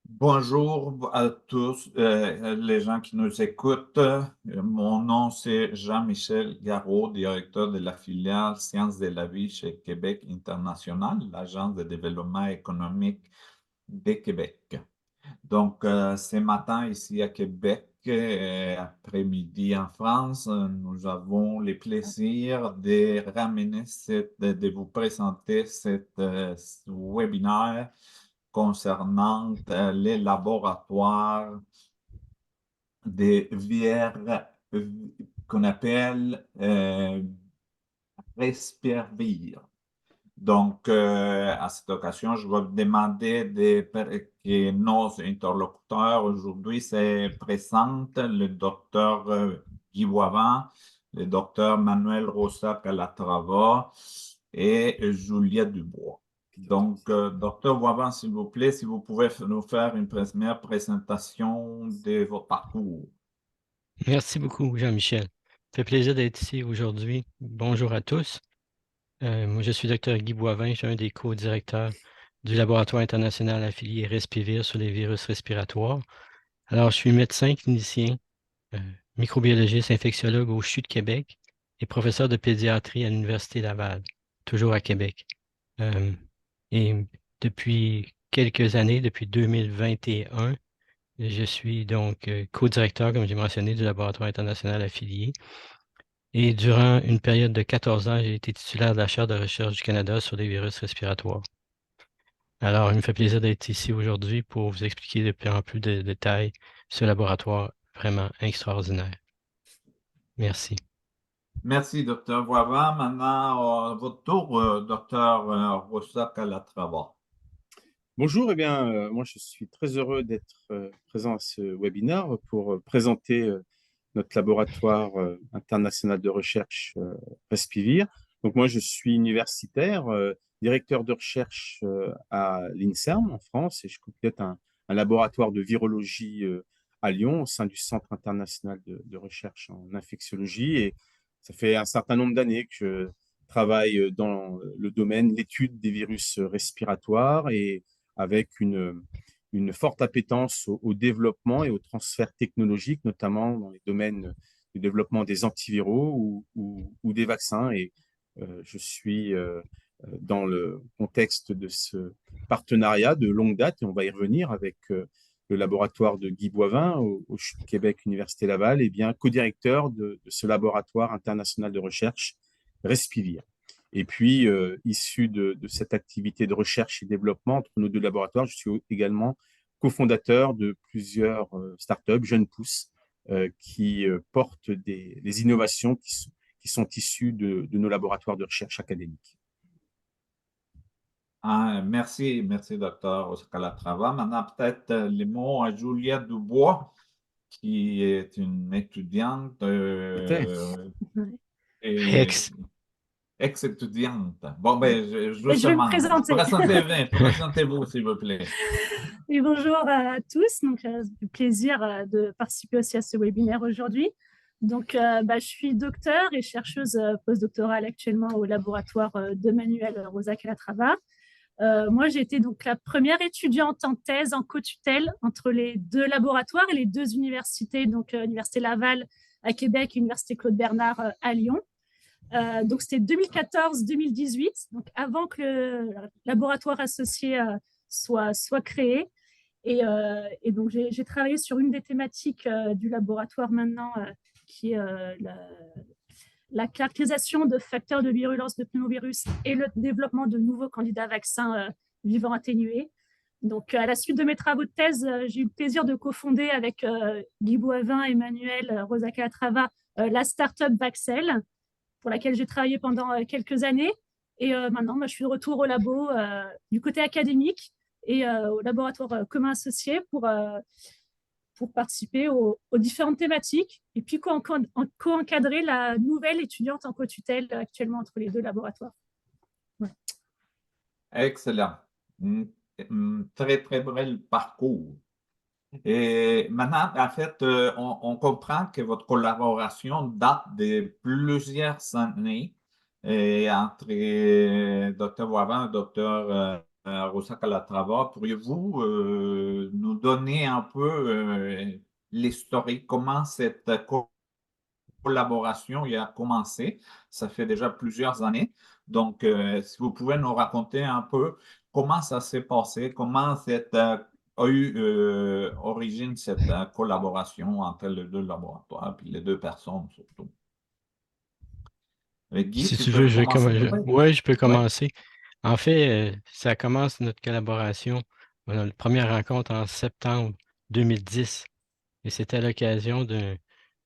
Bonjour à tous les gens qui nous écoutent. Mon nom, c'est Jean-Michel Garot, directeur de la filiale Sciences de la vie chez Québec International, l'agence de développement économique de Québec. Donc, ce matin, ici à Québec, après-midi en France, nous avons le plaisir de vous présenter cet webinaire concernant les laboratoires des VR qu'on appelle Respirvir. Donc, à cette occasion, je vais demander que nos interlocuteurs aujourd'hui se présentent, le docteur Guy Boivin, le docteur Manuel Rosa Calatrava et Julia Dubois. Donc, docteur Boivin, s'il vous plaît, si vous pouvez nous faire une première présentation de votre parcours. Merci beaucoup, Jean-Michel. Ça fait plaisir d'être ici aujourd'hui. Bonjour à tous. Moi, je suis Dr Guy Boivin, je suis un des co-directeurs du laboratoire international affilié Respivir sur les virus respiratoires. Alors, je suis médecin clinicien, microbiologiste, infectiologue au CHU de Québec et professeur de pédiatrie à l'Université Laval, toujours à Québec. Et depuis quelques années, depuis 2021, je suis donc co-directeur, comme j'ai mentionné, du laboratoire international affilié. Et durant une période de 14 ans, j'ai été titulaire de la Chaire de recherche du Canada sur les virus respiratoires. Alors, il me fait plaisir d'être ici aujourd'hui pour vous expliquer de plus en plus de détails ce laboratoire vraiment extraordinaire. Merci. Merci, docteur Boivin. Maintenant, votre tour, docteur Rosa Calatrava. Bonjour, moi je suis très heureux d'être présent à ce webinaire pour présenter notre laboratoire international de recherche Respivir. Donc moi je suis universitaire, directeur de recherche à l'INSERM en France et je complète un laboratoire de virologie à Lyon au sein du Centre international de recherche en infectiologie et ça fait un certain nombre d'années que je travaille dans le domaine de l'étude des virus respiratoires et avec une forte appétence au développement et au transfert technologique, notamment dans les domaines du développement des antiviraux ou des vaccins. Et je suis dans le contexte de ce partenariat de longue date, et on va y revenir avec le laboratoire de Guy Boivin au Québec Université Laval, et bien co-directeur de ce laboratoire international de recherche Respivir. Et puis, issu de cette activité de recherche et développement entre nos deux laboratoires, je suis également cofondateur de plusieurs startups, Jeunes Pousses, qui portent des innovations qui sont issues de nos laboratoires de recherche académique. Merci, docteur Calatrava. Maintenant, peut-être les mots à Julia Dubois, qui est une étudiante et ex-étudiante. Bon, Je vais me présenter. Présentez-vous, s'il vous plaît. Et bonjour à tous. Donc, c'est plaisir de participer aussi à ce webinaire aujourd'hui. Donc, je suis docteur et chercheuse postdoctorale actuellement au laboratoire de Manuel Rosa Calatrava. Moi, j'ai été donc la première étudiante en thèse en co-tutelle entre les deux laboratoires et les deux universités, donc l'Université Laval à Québec et l'Université Claude Bernard à Lyon. Donc, c'était 2014-2018, donc avant que le laboratoire associé soit créé. Et donc, j'ai travaillé sur une des thématiques du laboratoire maintenant, qui est la caractérisation de facteurs de virulence de pneumovirus et le développement de nouveaux candidats vaccins vivants atténués. Donc, à la suite de mes travaux de thèse, j'ai eu le plaisir de cofonder avec Guy Boivin et Manuel Rosa Calatrava la start-up Vaxel, pour laquelle j'ai travaillé pendant quelques années. Et maintenant, je suis de retour au labo du côté académique et au laboratoire commun associé pour participer aux différentes thématiques et puis co-encadrer la nouvelle étudiante en co-tutelle actuellement entre les deux laboratoires. Ouais. Excellent. Très, très bel parcours. Et maintenant, en fait, on comprend que votre collaboration date de plusieurs années entre Dr. Boivin et Dr. Rosa Calatrava. Pourriez-vous nous donner un peu l'historique, comment cette collaboration a commencé? Ça fait déjà plusieurs années. Donc, si vous pouvez nous raconter un peu comment ça s'est passé, comment a eu origine cette collaboration entre les deux laboratoires et les deux personnes surtout. Guy, Si tu tu peux veux, commencer? ouais, je peux Oui. commencer. En fait, ça commence notre collaboration. On a la première rencontre en septembre 2010 et c'était à l'occasion d'une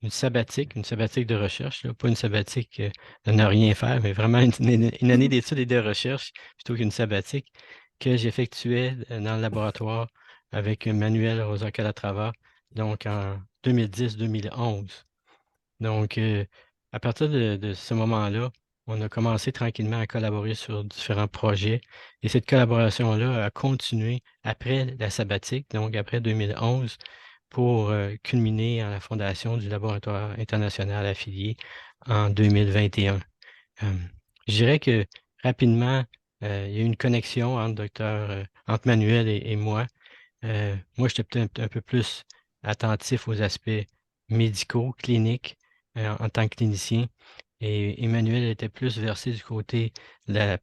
sabbatique de recherche, là, pas une sabbatique de ne rien faire, mais vraiment une année d'études et de recherche plutôt qu'une sabbatique que j'effectuais dans le laboratoire avec Manuel Rosa Calatrava, donc en 2010-2011. Donc, à partir de ce moment-là, on a commencé tranquillement à collaborer sur différents projets et cette collaboration-là a continué après la sabbatique, donc après 2011, pour culminer en la fondation du laboratoire international affilié en 2021. Je dirais que rapidement, il y a eu une connexion entre Manuel et moi. Moi, j'étais peut-être un peu plus attentif aux aspects médicaux, cliniques, en tant que clinicien. Et Emmanuel était plus versé du côté de la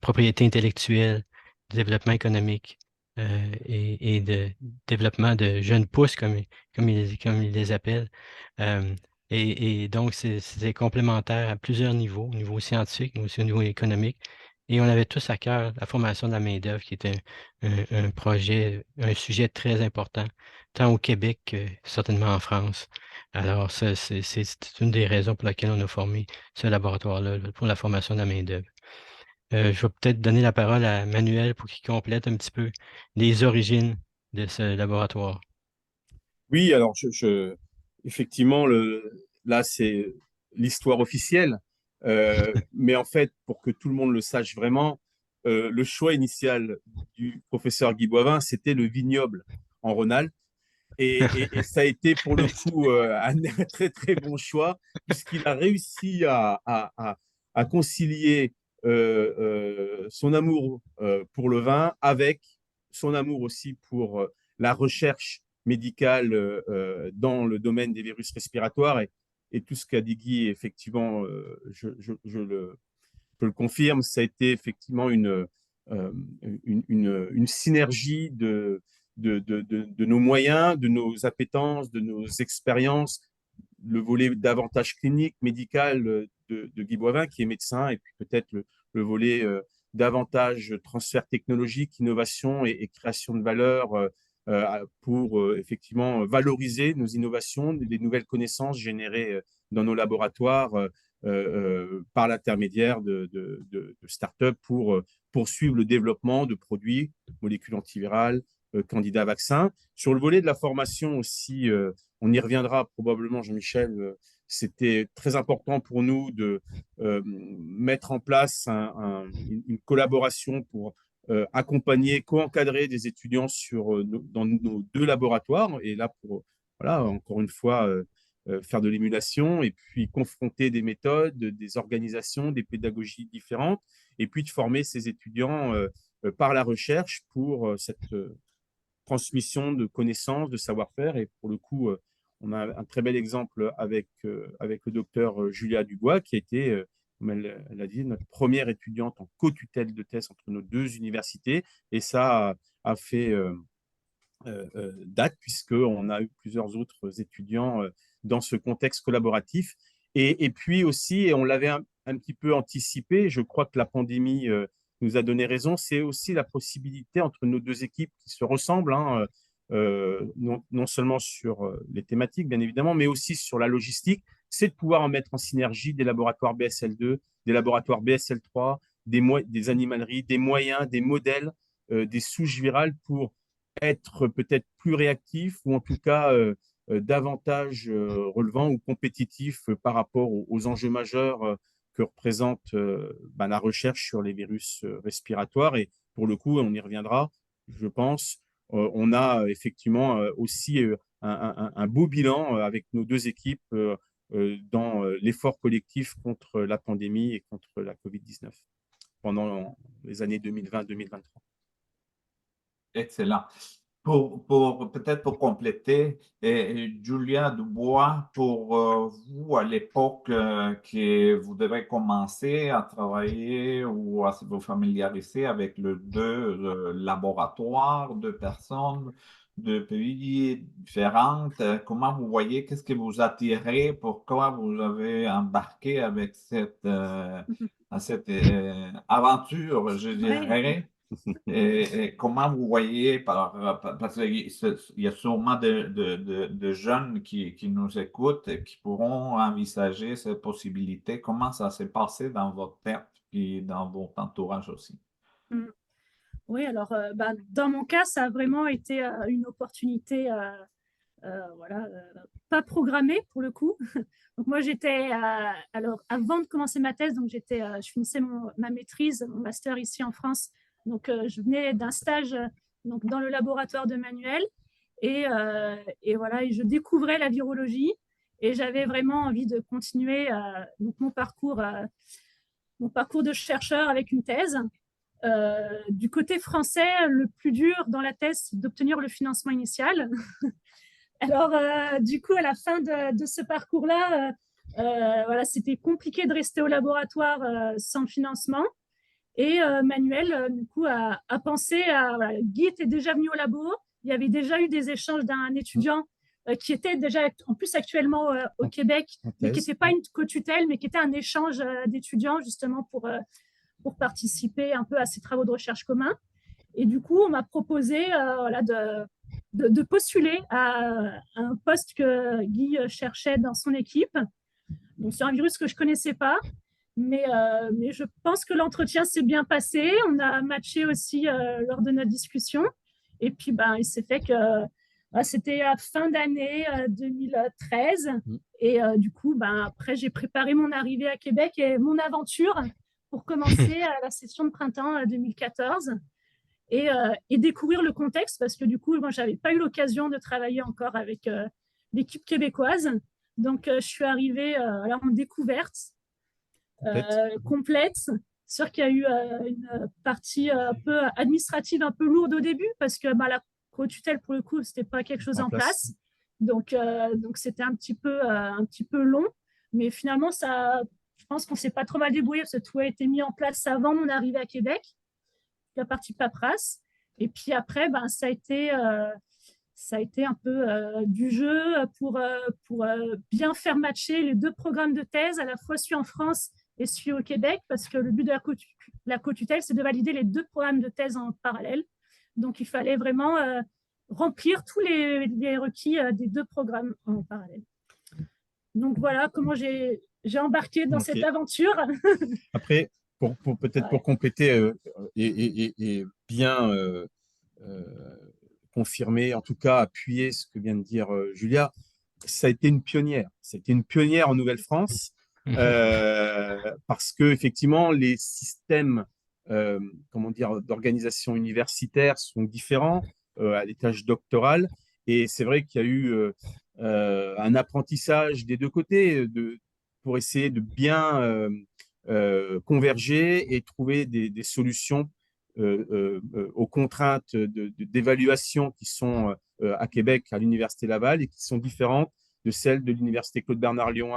propriété intellectuelle, du développement économique et de développement de jeunes pousses, comme ils les appellent. Euh, et donc, c'est complémentaire à plusieurs niveaux, au niveau scientifique, mais aussi au niveau économique. Et on avait tous à cœur la formation de la main-d'œuvre, qui était un projet, un sujet très important, tant au Québec que certainement en France. Alors, ça, c'est une des raisons pour lesquelles on a formé ce laboratoire-là, là, pour la formation de la main-d'œuvre. Je vais peut-être donner la parole à Manuel pour qu'il complète un petit peu les origines de ce laboratoire. Oui, alors effectivement, là, c'est l'histoire officielle. Mais en fait, pour que tout le monde le sache vraiment, le choix initial du professeur Guy Boivin, c'était le vignoble en Rhône-Alpes. Et ça a été pour le coup un très très bon choix, puisqu'il a réussi à concilier son amour pour le vin avec son amour aussi pour la recherche médicale dans le domaine des virus respiratoires. Et tout ce qu'a dit Guy, effectivement, je le confirme, ça a été effectivement une synergie de nos moyens, de nos appétences, de nos expériences, le volet davantage clinique, médical de Guy Boivin, qui est médecin, et puis peut-être le volet davantage transfert technologique, innovation et création de valeur pour effectivement valoriser nos innovations, les nouvelles connaissances générées dans nos laboratoires par l'intermédiaire de start-up pour poursuivre le développement de produits, molécules antivirales, candidats vaccins. Sur le volet de la formation aussi, on y reviendra probablement, Jean-Michel, c'était très important pour nous de mettre en place une collaboration pour accompagner, co-encadrer des étudiants dans nos deux laboratoires. Et là, pour, voilà, encore une fois, faire de l'émulation et puis confronter des méthodes, des organisations, des pédagogies différentes, et puis de former ces étudiants par la recherche pour cette transmission de connaissances, de savoir-faire. Et pour le coup, on a un très bel exemple avec le docteur Julia Dubois, qui a été, comme elle l'a dit, notre première étudiante en co-tutelle de thèse entre nos deux universités. Et ça a fait date, puisqu'on a eu plusieurs autres étudiants dans ce contexte collaboratif. Et puis aussi, et on l'avait un petit peu anticipé, je crois que la pandémie nous a donné raison, c'est aussi la possibilité entre nos deux équipes qui se ressemblent, non seulement sur les thématiques, bien évidemment, mais aussi sur la logistique, c'est de pouvoir mettre en synergie des laboratoires BSL2, des laboratoires BSL3, des animaleries, des moyens, des modèles, des souches virales pour être peut-être plus réactif ou en tout cas davantage relevant ou compétitif par rapport aux enjeux majeurs que représente la recherche sur les virus respiratoires. Et pour le coup, on y reviendra, je pense, on a effectivement aussi un beau bilan avec nos deux équipes dans l'effort collectif contre la pandémie et contre la COVID-19 pendant les années 2020-2023. Excellent. Peut-être pour compléter, Julia Dubois, pour vous à l'époque que vous devez commencer à travailler ou à vous familiariser avec les deux laboratoires, deux personnes, deux pays différents, comment vous voyez, qu'est-ce que vous attirez, pourquoi vous avez embarqué avec cette aventure, je dirais? Et comment vous voyez, parce qu'il y a sûrement de jeunes qui nous écoutent et qui pourront envisager cette possibilité, comment ça s'est passé dans votre tête et dans votre entourage aussi? Oui, alors dans mon cas, ça a vraiment été une opportunité voilà, pas programmée pour le coup. Donc moi, j'étais, alors avant de commencer ma thèse, donc je finissais ma maîtrise, mon master ici en France. Donc je venais d'un stage donc, dans le laboratoire de Manuel et voilà, et je découvrais la virologie et j'avais vraiment envie de continuer donc mon parcours de chercheur avec une thèse. Du côté français, le plus dur dans la thèse, c'est d'obtenir le financement initial. Alors, du coup, à la fin de ce parcours-là, voilà, c'était compliqué de rester au laboratoire sans financement. Et Manuel, du coup, a pensé à... Voilà, Guy était déjà venu au labo. Il y avait déjà eu des échanges d'un étudiant qui était déjà, en plus, actuellement au Québec, mais qui n'était pas une co-tutelle, mais qui était un échange d'étudiants, justement, pour participer un peu à ces travaux de recherche communs. Et du coup, on m'a proposé voilà, de postuler à un poste que Guy cherchait dans son équipe. Donc, c'est un virus que je ne connaissais pas, mais je pense que l'entretien s'est bien passé. On a matché aussi lors de notre discussion. Et puis, il s'est fait que c'était à fin d'année 2013. Et du coup, après, j'ai préparé mon arrivée à Québec et mon aventure pour commencer à la session de printemps 2014. Et découvrir le contexte, parce que du coup, moi, je n'avais pas eu l'occasion de travailler encore avec l'équipe québécoise. Donc, je suis arrivée en découverte complète. C'est sûr qu'il y a eu une partie un peu administrative, un peu lourde au début, parce que la co-tutelle, pour le coup, ce n'était pas quelque chose en place. Donc, c'était un petit peu long. Mais finalement, je pense qu'on ne s'est pas trop mal débrouillé, parce que tout a été mis en place avant mon arrivée à Québec, la partie paperasse. Et puis après, ça a été un peu du jeu pour bien faire matcher les deux programmes de thèse, à la fois celui en France et celui au Québec, parce que le but de la co-tutelle, c'est de valider les deux programmes de thèse en parallèle. Donc, il fallait vraiment remplir tous les requis des deux programmes en parallèle. Donc, voilà comment j'ai embarqué dans cette aventure. Après, peut-être pour compléter et bien confirmer, en tout cas appuyer ce que vient de dire Julia, ça a été une pionnière. C'était une pionnière en Nouvelle-France parce que effectivement les systèmes d'organisation universitaire sont différents à l'étage doctoral, et c'est vrai qu'il y a eu un apprentissage des deux côtés pour essayer de bien converger et trouver des solutions aux contraintes d'évaluation qui sont à Québec, à l'Université Laval, et qui sont différentes de celles de l'Université Claude-Bernard Lyon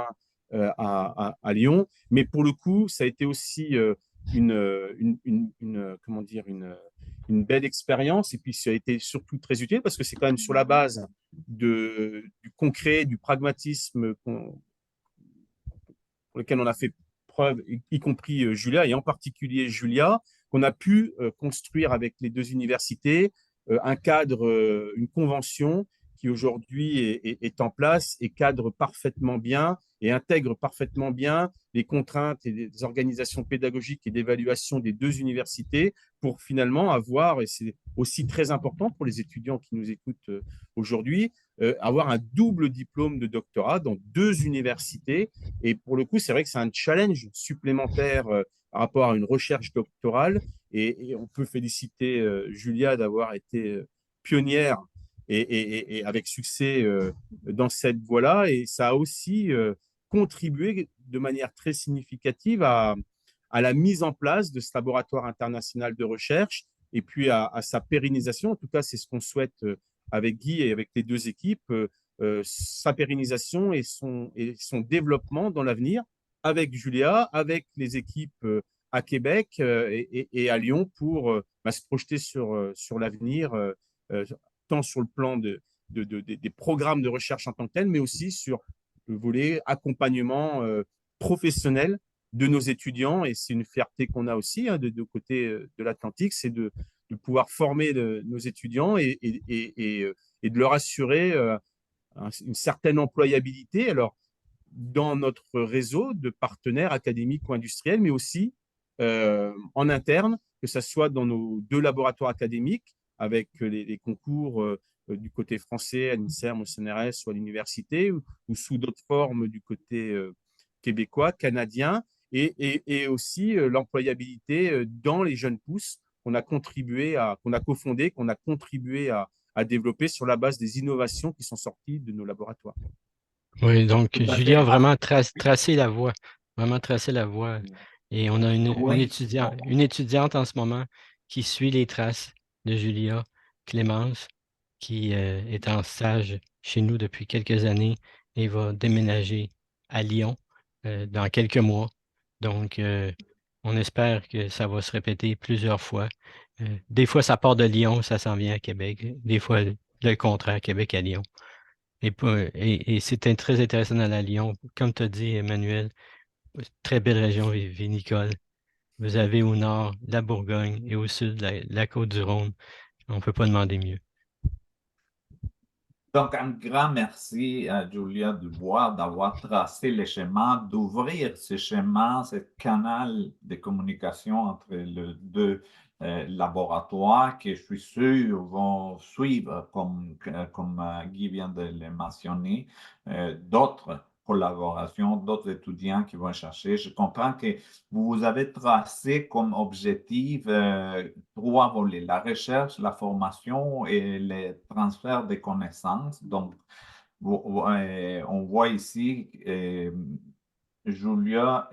à Lyon. Mais pour le coup, ça a été aussi une belle expérience, et puis ça a été surtout très utile parce que c'est quand même sur la base du concret, du pragmatisme pour lequel on a fait preuve, y compris Julia, et en particulier Julia, qu'on a pu construire avec les deux universités un cadre, une convention qui aujourd'hui est en place et cadre parfaitement bien et intègre parfaitement bien les contraintes et les organisations pédagogiques et d'évaluation des deux universités pour finalement avoir, et c'est aussi très important pour les étudiants qui nous écoutent aujourd'hui, avoir un double diplôme de doctorat dans deux universités. Et pour le coup, c'est vrai que c'est un challenge supplémentaire par rapport à une recherche doctorale. Et on peut féliciter Julia d'avoir été pionnière et avec succès dans cette voie-là. Et ça a aussi contribué de manière très significative à la mise en place de ce laboratoire international de recherche et puis à sa pérennisation. En tout cas, c'est ce qu'on souhaite avec Guy et avec les deux équipes, sa pérennisation et son développement dans l'avenir avec Julia, avec les équipes à Québec et à Lyon pour se projeter sur l'avenir, tant sur le plan des programmes de recherche en tant que tels, mais aussi sur le volet accompagnement professionnel de nos étudiants. Et c'est une fierté qu'on a aussi de deux côtés de l'Atlantique, c'est de pouvoir former nos étudiants et de leur assurer une certaine employabilité. Alors, dans notre réseau de partenaires académiques ou industriels, mais aussi en interne, que ce soit dans nos deux laboratoires académiques, avec les concours du côté français, à l'INSERM, au CNRS ou à l'université, ou sous d'autres formes du côté québécois, canadien, et aussi l'employabilité dans les jeunes pousses qu'on a cofondé, qu'on a contribué à développer sur la base des innovations qui sont sorties de nos laboratoires. Oui, donc Tout à Julia a fait. vraiment tracé la voie, vraiment tracé la voie. Et on a une Oui. étudiante en ce moment qui suit les traces de Julia, Clémence, qui est en stage chez nous depuis quelques années et va déménager à Lyon dans quelques mois. Donc, on espère que ça va se répéter plusieurs fois. Des fois, ça part de Lyon, ça s'en vient à Québec. Des fois, le contraire, Québec à Lyon. Et c'est très intéressant dans la Lyon. Comme tu as dit, Emmanuel, très belle région vinicole. Vous avez au nord la Bourgogne et au sud la Côte-du-Rhône. On ne peut pas demander mieux. Donc, un grand merci à Julia Dubois d'avoir tracé les schémas, d'ouvrir ce schéma, ce canal de communication entre les deux laboratoires que je suis sûr vont suivre, comme Guy vient de le mentionner, d'autres collaborations, d'autres étudiants qui vont chercher. Je comprends que vous avez tracé comme objectif trois volets, la recherche, la formation et le transfert des connaissances. Donc, on voit ici Julia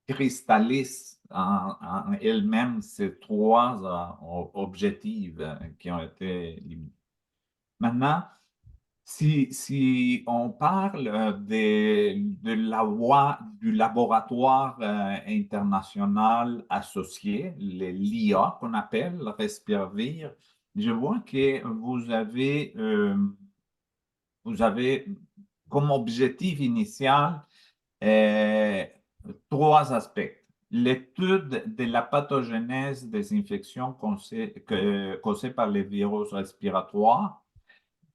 cristallise en elle-même ces trois objectifs qui ont été limités. Maintenant, si on parle de la voie du laboratoire international associé, le LIA qu'on appelle, Respirvir, je vois que vous avez comme objectif initial euh, trois aspects. L'étude de la pathogénèse des infections causées par les virus respiratoires.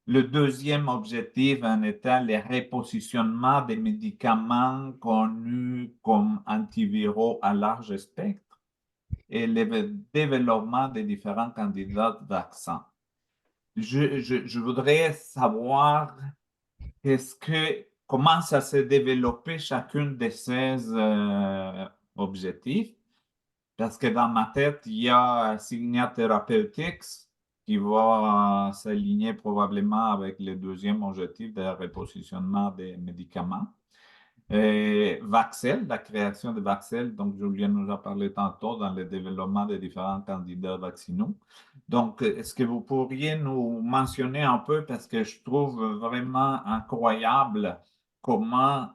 Le deuxième objectif en était le repositionnement des médicaments connus comme antiviraux à large spectre et le développement des différents candidats de vaccins. Je voudrais savoir comment ça s'est développé chacun de ces objectifs. Parce que dans ma tête, il y a Signia Therapeutics qui va s'aligner probablement avec le deuxième objectif de repositionnement des médicaments. Et Vaxel, la création de Vaxel, donc Julien nous a parlé tantôt dans le développement des différents candidats vaccinaux. Donc, est-ce que vous pourriez nous mentionner un peu, parce que je trouve vraiment incroyable comment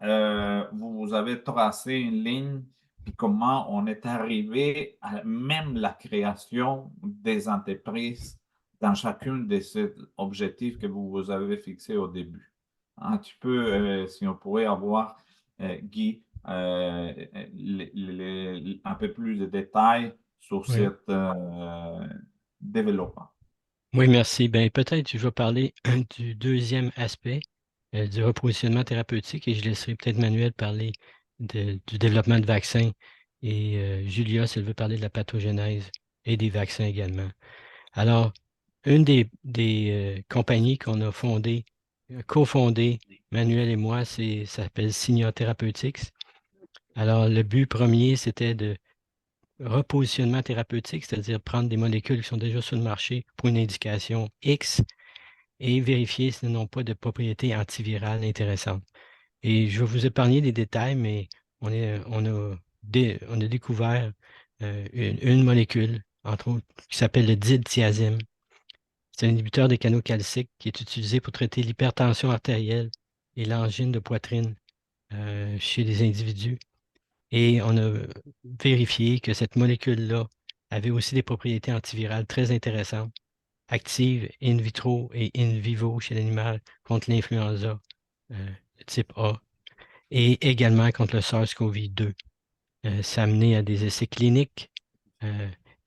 vous avez tracé une ligne et comment on est arrivé à même la création des entreprises dans chacun de ces objectifs que vous vous avez fixés au début. Un petit peu, si on pourrait avoir Guy, un peu plus de détails sur Oui. cet développement. Oui, merci. Ben, peut-être je vais parler du deuxième aspect du repositionnement thérapeutique et je laisserai peut-être Manuel parler du développement de vaccins et Julia, si elle veut parler de la pathogénèse et des vaccins également. Alors, une des compagnies qu'on a fondées, cofondées, Manuel et moi, ça s'appelle Signia Therapeutics. Alors, le but premier, c'était de repositionnement thérapeutique, c'est-à-dire prendre des molécules qui sont déjà sur le marché pour une indication X et vérifier si elles n'ont pas de propriétés antivirales intéressantes. Et je vais vous épargner des détails, mais on a découvert une molécule, entre autres, qui s'appelle le diltiazem. C'est un inhibiteur des canaux calciques qui est utilisé pour traiter l'hypertension artérielle et l'angine de poitrine chez les individus. Et on a vérifié que cette molécule-là avait aussi des propriétés antivirales très intéressantes, actives in vitro et in vivo chez l'animal contre l'influenza de type A et également contre le SARS-CoV-2. Ça a mené à des essais cliniques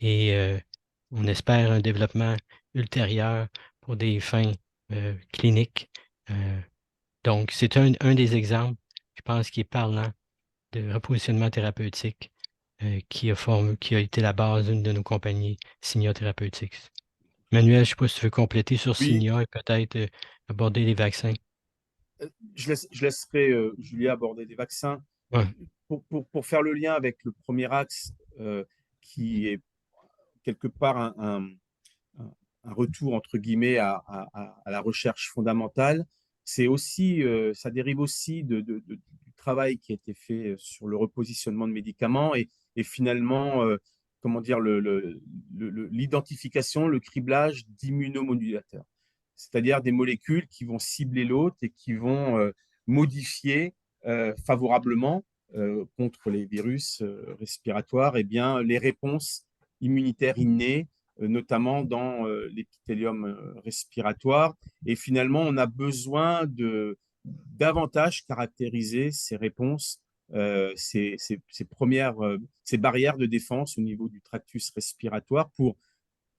et on espère un développement ultérieur pour des fins cliniques. Donc, c'est un des exemples, je pense, qui est parlant de repositionnement thérapeutique qui a été la base d'une de nos compagnies, Signia Therapeutics. Manuel, je ne sais pas si tu veux compléter sur Oui, Signia et peut-être aborder les vaccins. je laisserai Julia aborder des vaccins. Ouais. Pour faire le lien avec le premier axe, qui est quelque part un retour, entre guillemets, à la recherche fondamentale, c'est aussi, ça dérive aussi du travail qui a été fait sur le repositionnement de médicaments et finalement, comment dire, l'identification, le criblage d'immunomodulateurs, c'est-à-dire des molécules qui vont cibler l'hôte et qui vont modifier favorablement contre les virus respiratoires et bien, les réponses immunitaires innées notamment dans l'épithélium respiratoire. Et finalement, on a besoin de davantage caractériser ces réponses, ces barrières de défense au niveau du tractus respiratoire pour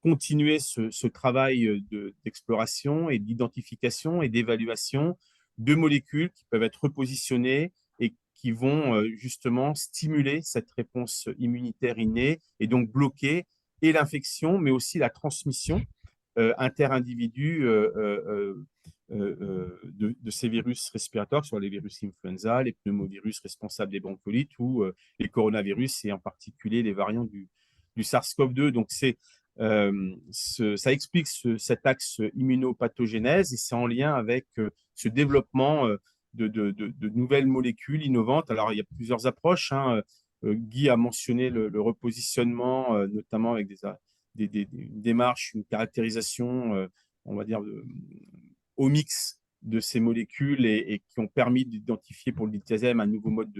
continuer ce travail d'exploration et d'identification et d'évaluation de molécules qui peuvent être repositionnées et qui vont justement stimuler cette réponse immunitaire innée et donc bloquer et l'infection, mais aussi la transmission inter-individus de ces virus respiratoires, que ce soit les virus influenza, les pneumovirus responsables des broncholites ou les coronavirus et en particulier les variants du SARS-CoV-2. Donc, ça explique cet axe immunopathogénèse et c'est en lien avec ce développement de nouvelles molécules innovantes. Alors, il y a plusieurs approches, hein. Guy a mentionné le repositionnement, notamment avec une démarche, une caractérisation, on va dire, au mix de ces molécules et qui ont permis d'identifier pour le diltiazem un nouveau mode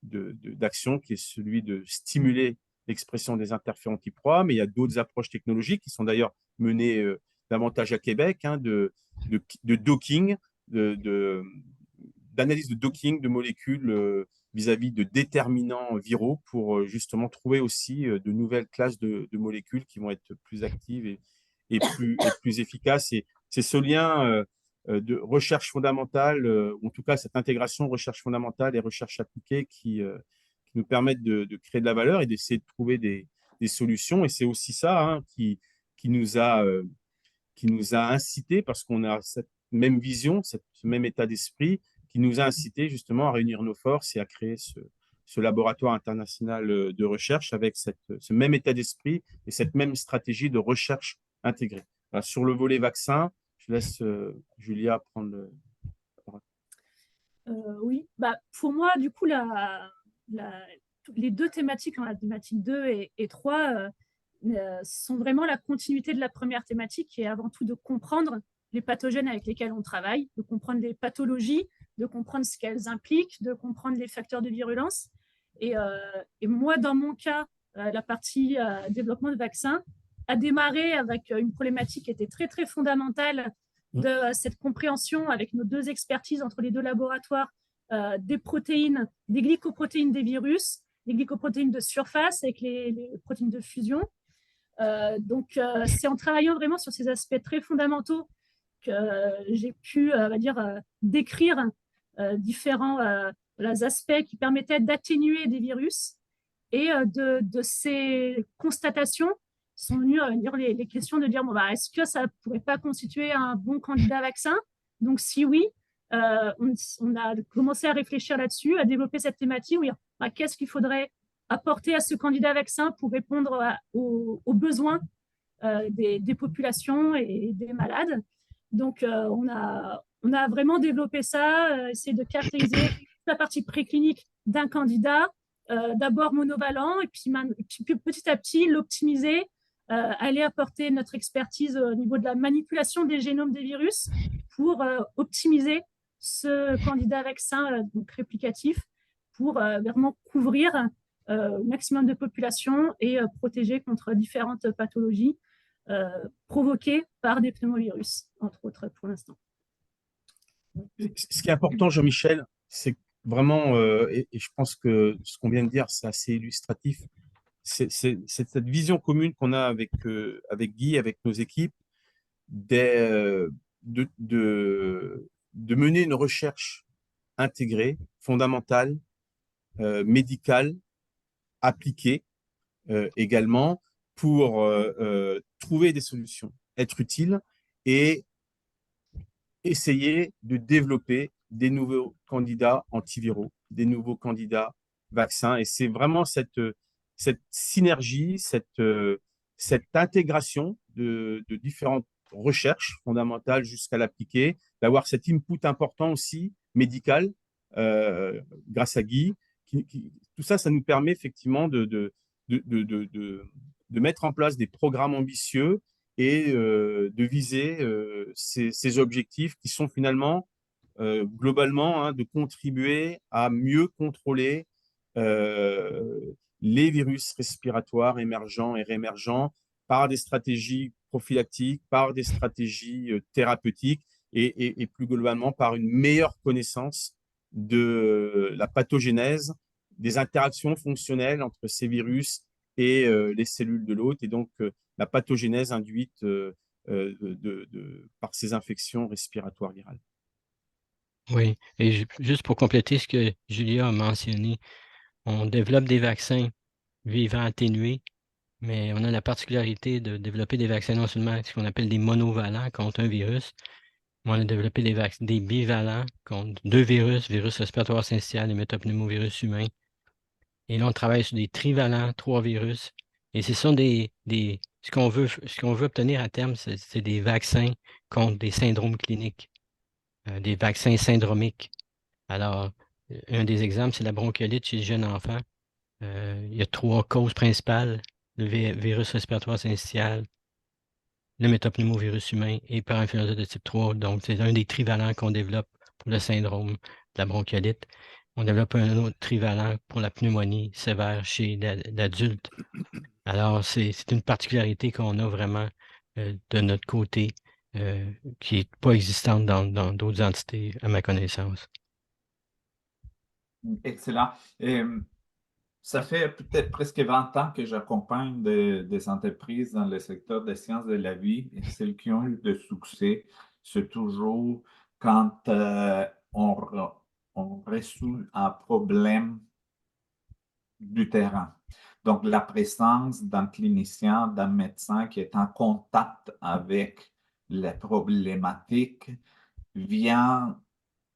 d'action qui est celui de stimuler l'expression des interférons type 3, mais il y a d'autres approches technologiques qui sont d'ailleurs menées davantage à Québec, hein, de docking, d'analyse de docking de molécules vis-à-vis de déterminants viraux pour justement trouver aussi de nouvelles classes de molécules qui vont être plus actives et plus efficaces. Et c'est ce lien de recherche fondamentale, ou en tout cas cette intégration recherche fondamentale et recherche appliquée qui nous permettent de créer de la valeur et d'essayer de trouver des solutions. Et c'est aussi ça hein, qui nous a incité, parce qu'on a cette même vision, ce même état d'esprit, qui nous a incité justement à réunir nos forces et à créer ce laboratoire international de recherche avec ce même état d'esprit et cette même stratégie de recherche intégrée. Alors, sur le volet vaccin, je laisse Julia prendre le... Oui, pour moi, du coup, les deux thématiques, la thématique 2 et 3, sont vraiment la continuité de la première thématique, qui est avant tout de comprendre les pathogènes avec lesquels on travaille, de comprendre les pathologies, de comprendre ce qu'elles impliquent, de comprendre les facteurs de virulence. Et moi, dans mon cas, la partie développement de vaccins a démarré avec une problématique qui était très, très fondamentale de cette compréhension avec nos deux expertises entre les deux laboratoires des protéines, des glycoprotéines des virus, des glycoprotéines de surface avec les protéines de fusion. C'est en travaillant vraiment sur ces aspects très fondamentaux que j'ai pu, on va dire, décrire différents aspects qui permettaient d'atténuer des virus. Et de ces constatations sont venues venir les questions de dire bon, bah, est-ce que ça ne pourrait pas constituer un bon candidat vaccin? Donc, si oui, on a commencé à réfléchir là-dessus, à développer cette thématique, dire bah, qu'est-ce qu'il faudrait apporter à ce candidat vaccin pour répondre aux besoins des populations et des malades. Donc, on a vraiment développé ça, essayé de caractériser la partie préclinique d'un candidat, d'abord monovalent, et puis petit à petit l'optimiser, aller apporter notre expertise au niveau de la manipulation des génomes des virus pour optimiser ce candidat vaccin donc réplicatif pour vraiment couvrir au maximum de population et protéger contre différentes pathologies provoquées par des pneumovirus, entre autres pour l'instant. Ce qui est important, Jean-Michel, c'est vraiment, et je pense que ce qu'on vient de dire, c'est assez illustratif, c'est cette vision commune qu'on a avec Guy, avec nos équipes, de mener une recherche intégrée, fondamentale, médicale, appliquée également, pour trouver des solutions, être utile et essayer de développer des nouveaux candidats antiviraux, des nouveaux candidats vaccins. Et c'est vraiment cette synergie, cette intégration de différentes recherches fondamentales jusqu'à l'appliquer, d'avoir cet input important aussi médical grâce à Guy. Tout ça, ça nous permet effectivement de mettre en place des programmes ambitieux et de viser ces objectifs qui sont finalement, globalement, hein, de contribuer à mieux contrôler les virus respiratoires émergents et réémergents par des stratégies prophylactiques, par des stratégies thérapeutiques et plus globalement par une meilleure connaissance de la pathogénèse, des interactions fonctionnelles entre ces virus et les cellules de l'hôte, et donc la pathogénèse induite par ces infections respiratoires virales. Oui, et juste pour compléter ce que Julia a mentionné, on développe des vaccins vivants atténués, mais on a la particularité de développer des vaccins non seulement ce qu'on appelle des monovalents contre un virus, mais on a développé des bivalents contre 2 virus, virus respiratoire syncytial et métapneumovirus humain. Et là, on travaille sur des trivalents, 3 virus. Et ce sont ce qu'on veut obtenir à terme, c'est des vaccins contre des syndromes cliniques, des vaccins syndromiques. Alors, un des exemples, c'est la bronchiolite chez les jeunes enfants. Il y a 3 causes principales: le virus respiratoire syncytial, le métapneumovirus humain et par influenza de type 3. Donc, c'est un des trivalents qu'on développe pour le syndrome de la bronchiolite. On développe un autre trivalent pour la pneumonie sévère chez l'adulte. Alors, c'est une particularité qu'on a vraiment de notre côté qui n'est pas existante dans d'autres entités, à ma connaissance. Excellent. Ça fait peut-être presque 20 ans que j'accompagne des entreprises dans le secteur des sciences de la vie, et celles qui ont eu de succès, c'est toujours quand on résout un problème du terrain. Donc, la présence d'un clinicien, d'un médecin qui est en contact avec les problématiques vient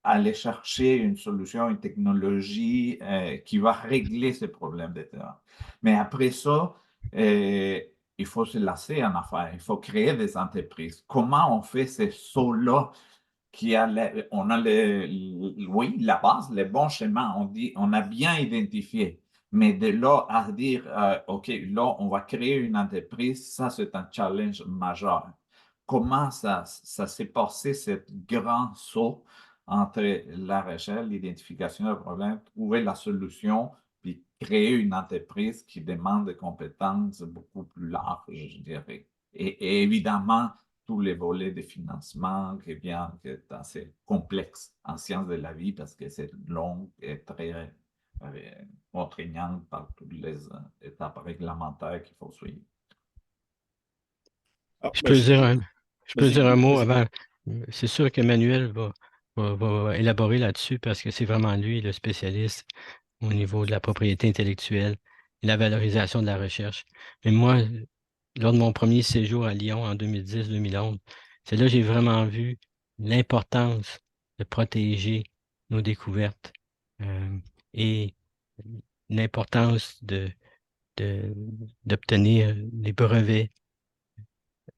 aller chercher une solution, une technologie qui va régler ces problèmes de terrain. Mais après ça, il faut se lancer en affaires, il faut créer des entreprises. Comment on fait ces sauts-là on a oui, la base, les bons schémas, on a bien identifié. Mais de là à dire, OK, là, on va créer une entreprise, ça, c'est un challenge majeur. Comment ça s'est passé, ce grand saut entre la recherche, l'identification du problème, trouver la solution, puis créer une entreprise qui demande des compétences beaucoup plus larges, je dirais. Et évidemment, tous les volets de financement qui est assez complexe en sciences de la vie parce que c'est long et très contraignant par toutes les étapes réglementaires qu'il faut suivre. Alors, Je bah, peux je peux vas-y, dire un mot vas-y. avant. C'est sûr qu'Emmanuel va élaborer là-dessus parce que c'est vraiment lui le spécialiste au niveau de la propriété intellectuelle et la valorisation de la recherche. Mais moi, lors de mon premier séjour à Lyon en 2010-2011, c'est là que j'ai vraiment vu l'importance de protéger nos découvertes et l'importance d'obtenir des brevets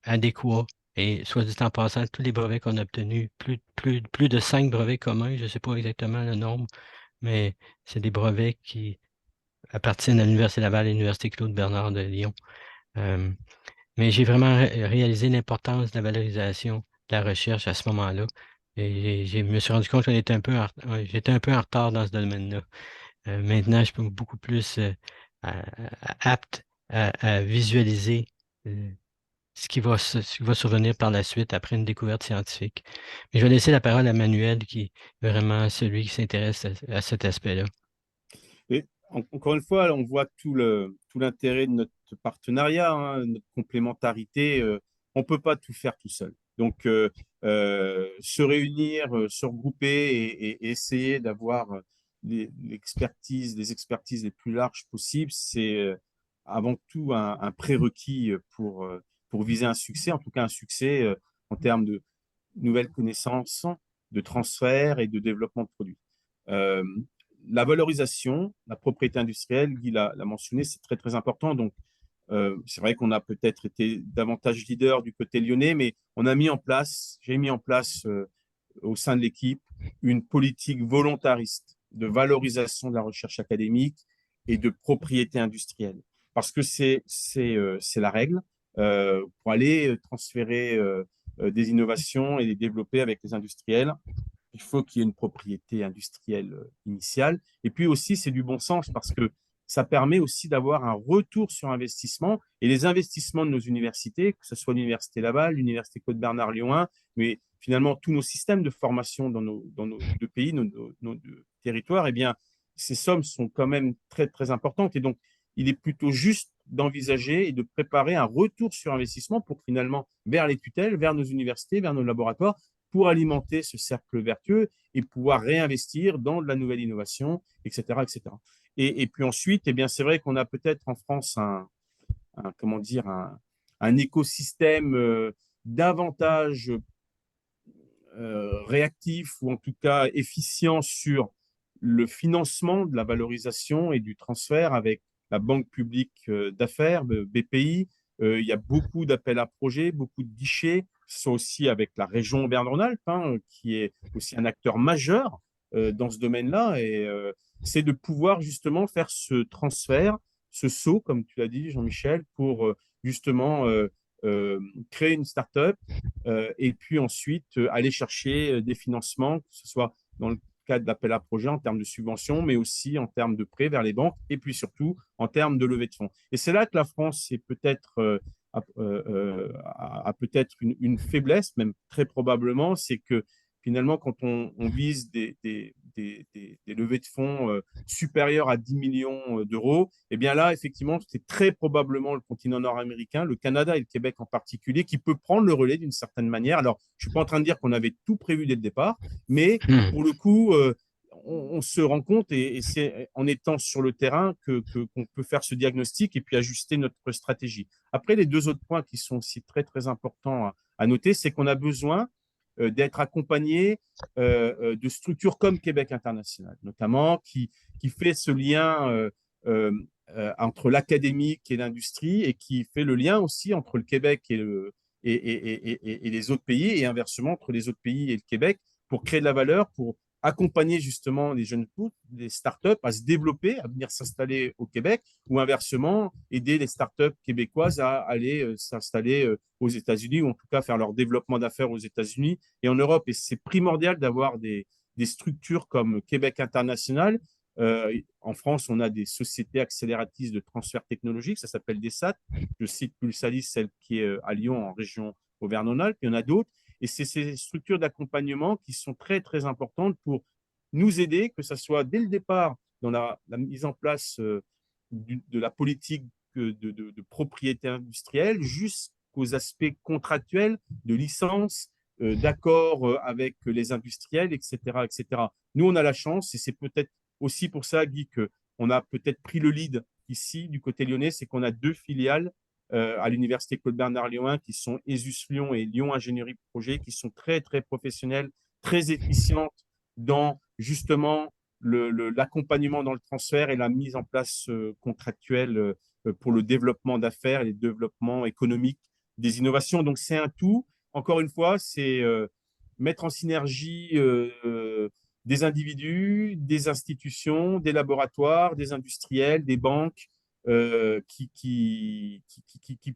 adéquats. Et soit dit en passant, tous les brevets qu'on a obtenus, plus de 5 brevets communs, je ne sais pas exactement le nombre, mais c'est des brevets qui appartiennent à l'Université Laval et à l'Université Claude Bernard de Lyon. Mais j'ai vraiment réalisé l'importance de la valorisation de la recherche à ce moment-là. Et je me suis rendu compte qu'on était j'étais un peu en retard dans ce domaine-là. Maintenant, je suis beaucoup plus apte à visualiser euh, ce qui va survenir par la suite après une découverte scientifique. Mais je vais laisser la parole à Manuel, qui est vraiment celui qui s'intéresse à cet aspect-là. Et encore une fois, on voit tout l'intérêt de notre partenariat, hein, notre complémentarité. On ne peut pas tout faire tout seul. Donc, se réunir, se regrouper et essayer d'avoir des expertises les plus larges possibles, c'est avant tout un prérequis pour viser un succès, en tout cas un succès en termes de nouvelles connaissances, de transfert et de développement de produits. Euh, la valorisation, la propriété industrielle, Guy l'a mentionné, c'est très très important. Donc, c'est vrai qu'on a peut-être été davantage leader du côté lyonnais, mais j'ai mis en place au sein de l'équipe une politique volontariste de valorisation de la recherche académique et de propriété industrielle. Parce que c'est la règle pour aller transférer des innovations et les développer avec les industriels. Il faut qu'il y ait une propriété industrielle initiale. Et puis aussi, c'est du bon sens parce que ça permet aussi d'avoir un retour sur investissement. Et les investissements de nos universités, que ce soit l'Université Laval, l'Université Côte-Bernard-Lyon 1, mais finalement tous nos systèmes de formation dans nos deux pays, nos deux territoires, eh bien, ces sommes sont quand même très, très importantes. Et donc, il est plutôt juste d'envisager et de préparer un retour sur investissement pour finalement, vers les tutelles, vers nos universités, vers nos laboratoires, pour alimenter ce cercle vertueux et pouvoir réinvestir dans de la nouvelle innovation, etc. etc. Et puis ensuite, eh bien, c'est vrai qu'on a peut-être en France comment dire, un écosystème davantage réactif ou en tout cas efficient sur le financement de la valorisation et du transfert avec la Banque publique d'affaires, BPI. Il y a beaucoup d'appels à projets, beaucoup de guichets, que ce soit aussi avec la région Auvergne-Rhône-Alpes, hein, qui est aussi un acteur majeur dans ce domaine-là. Et c'est de pouvoir justement faire ce transfert, ce saut, comme tu l'as dit, Jean-Michel, pour justement créer une start-up et puis ensuite aller chercher des financements, que ce soit dans le cadre d'appel à projet en termes de subventions, mais aussi en termes de prêts vers les banques et puis surtout en termes de levée de fonds. Et c'est là que la France est peut-être a peut-être une faiblesse, même très probablement, c'est que finalement, quand on vise des levées de fonds supérieures à 10 millions d'euros, eh bien là, effectivement, c'est très probablement le continent nord-américain, le Canada et le Québec en particulier, qui peut prendre le relais d'une certaine manière. Alors, je ne suis pas en train de dire qu'on avait tout prévu dès le départ, mais pour le coup, on se rend compte et c'est en étant sur le terrain qu'on peut faire ce diagnostic et puis ajuster notre stratégie. Après, les deux autres points qui sont aussi très, très importants à noter, c'est qu'on a besoin d'être accompagné de structures comme Québec International, notamment, qui fait ce lien entre l'académique et l'industrie et qui fait le lien aussi entre le Québec et les autres pays et inversement entre les autres pays et le Québec pour créer de la valeur, pour accompagner justement les jeunes pousses, les startups à se développer, à venir s'installer au Québec ou inversement aider les startups québécoises à aller s'installer aux États-Unis ou en tout cas faire leur développement d'affaires aux États-Unis et en Europe. Et c'est primordial d'avoir des structures comme Québec International. En France, on a des sociétés accélératrices de transfert technologique, ça s'appelle des SAT. Je cite Pulsalis, celle qui est à Lyon, en région Auvergne-Rhône-Alpes. Il y en a d'autres. Et c'est ces structures d'accompagnement qui sont très, très importantes pour nous aider, que ce soit dès le départ dans la mise en place de la politique de propriété industrielle, jusqu'aux aspects contractuels, de licence, d'accords avec les industriels, etc., etc. Nous, on a la chance, et c'est peut-être aussi pour ça, Guy, qu'on a peut-être pris le lead ici, du côté lyonnais, c'est qu'on a 2 filiales à l'université Claude Bernard Lyon 1 qui sont ESUS Lyon et Lyon Ingénierie Projet, qui sont très, très professionnelles, très efficientes dans justement l'accompagnement dans le transfert et la mise en place contractuelle pour le développement d'affaires et le développement économique des innovations. Donc, c'est un tout. Encore une fois, c'est mettre en synergie des individus, des institutions, des laboratoires, des industriels, des banques, qui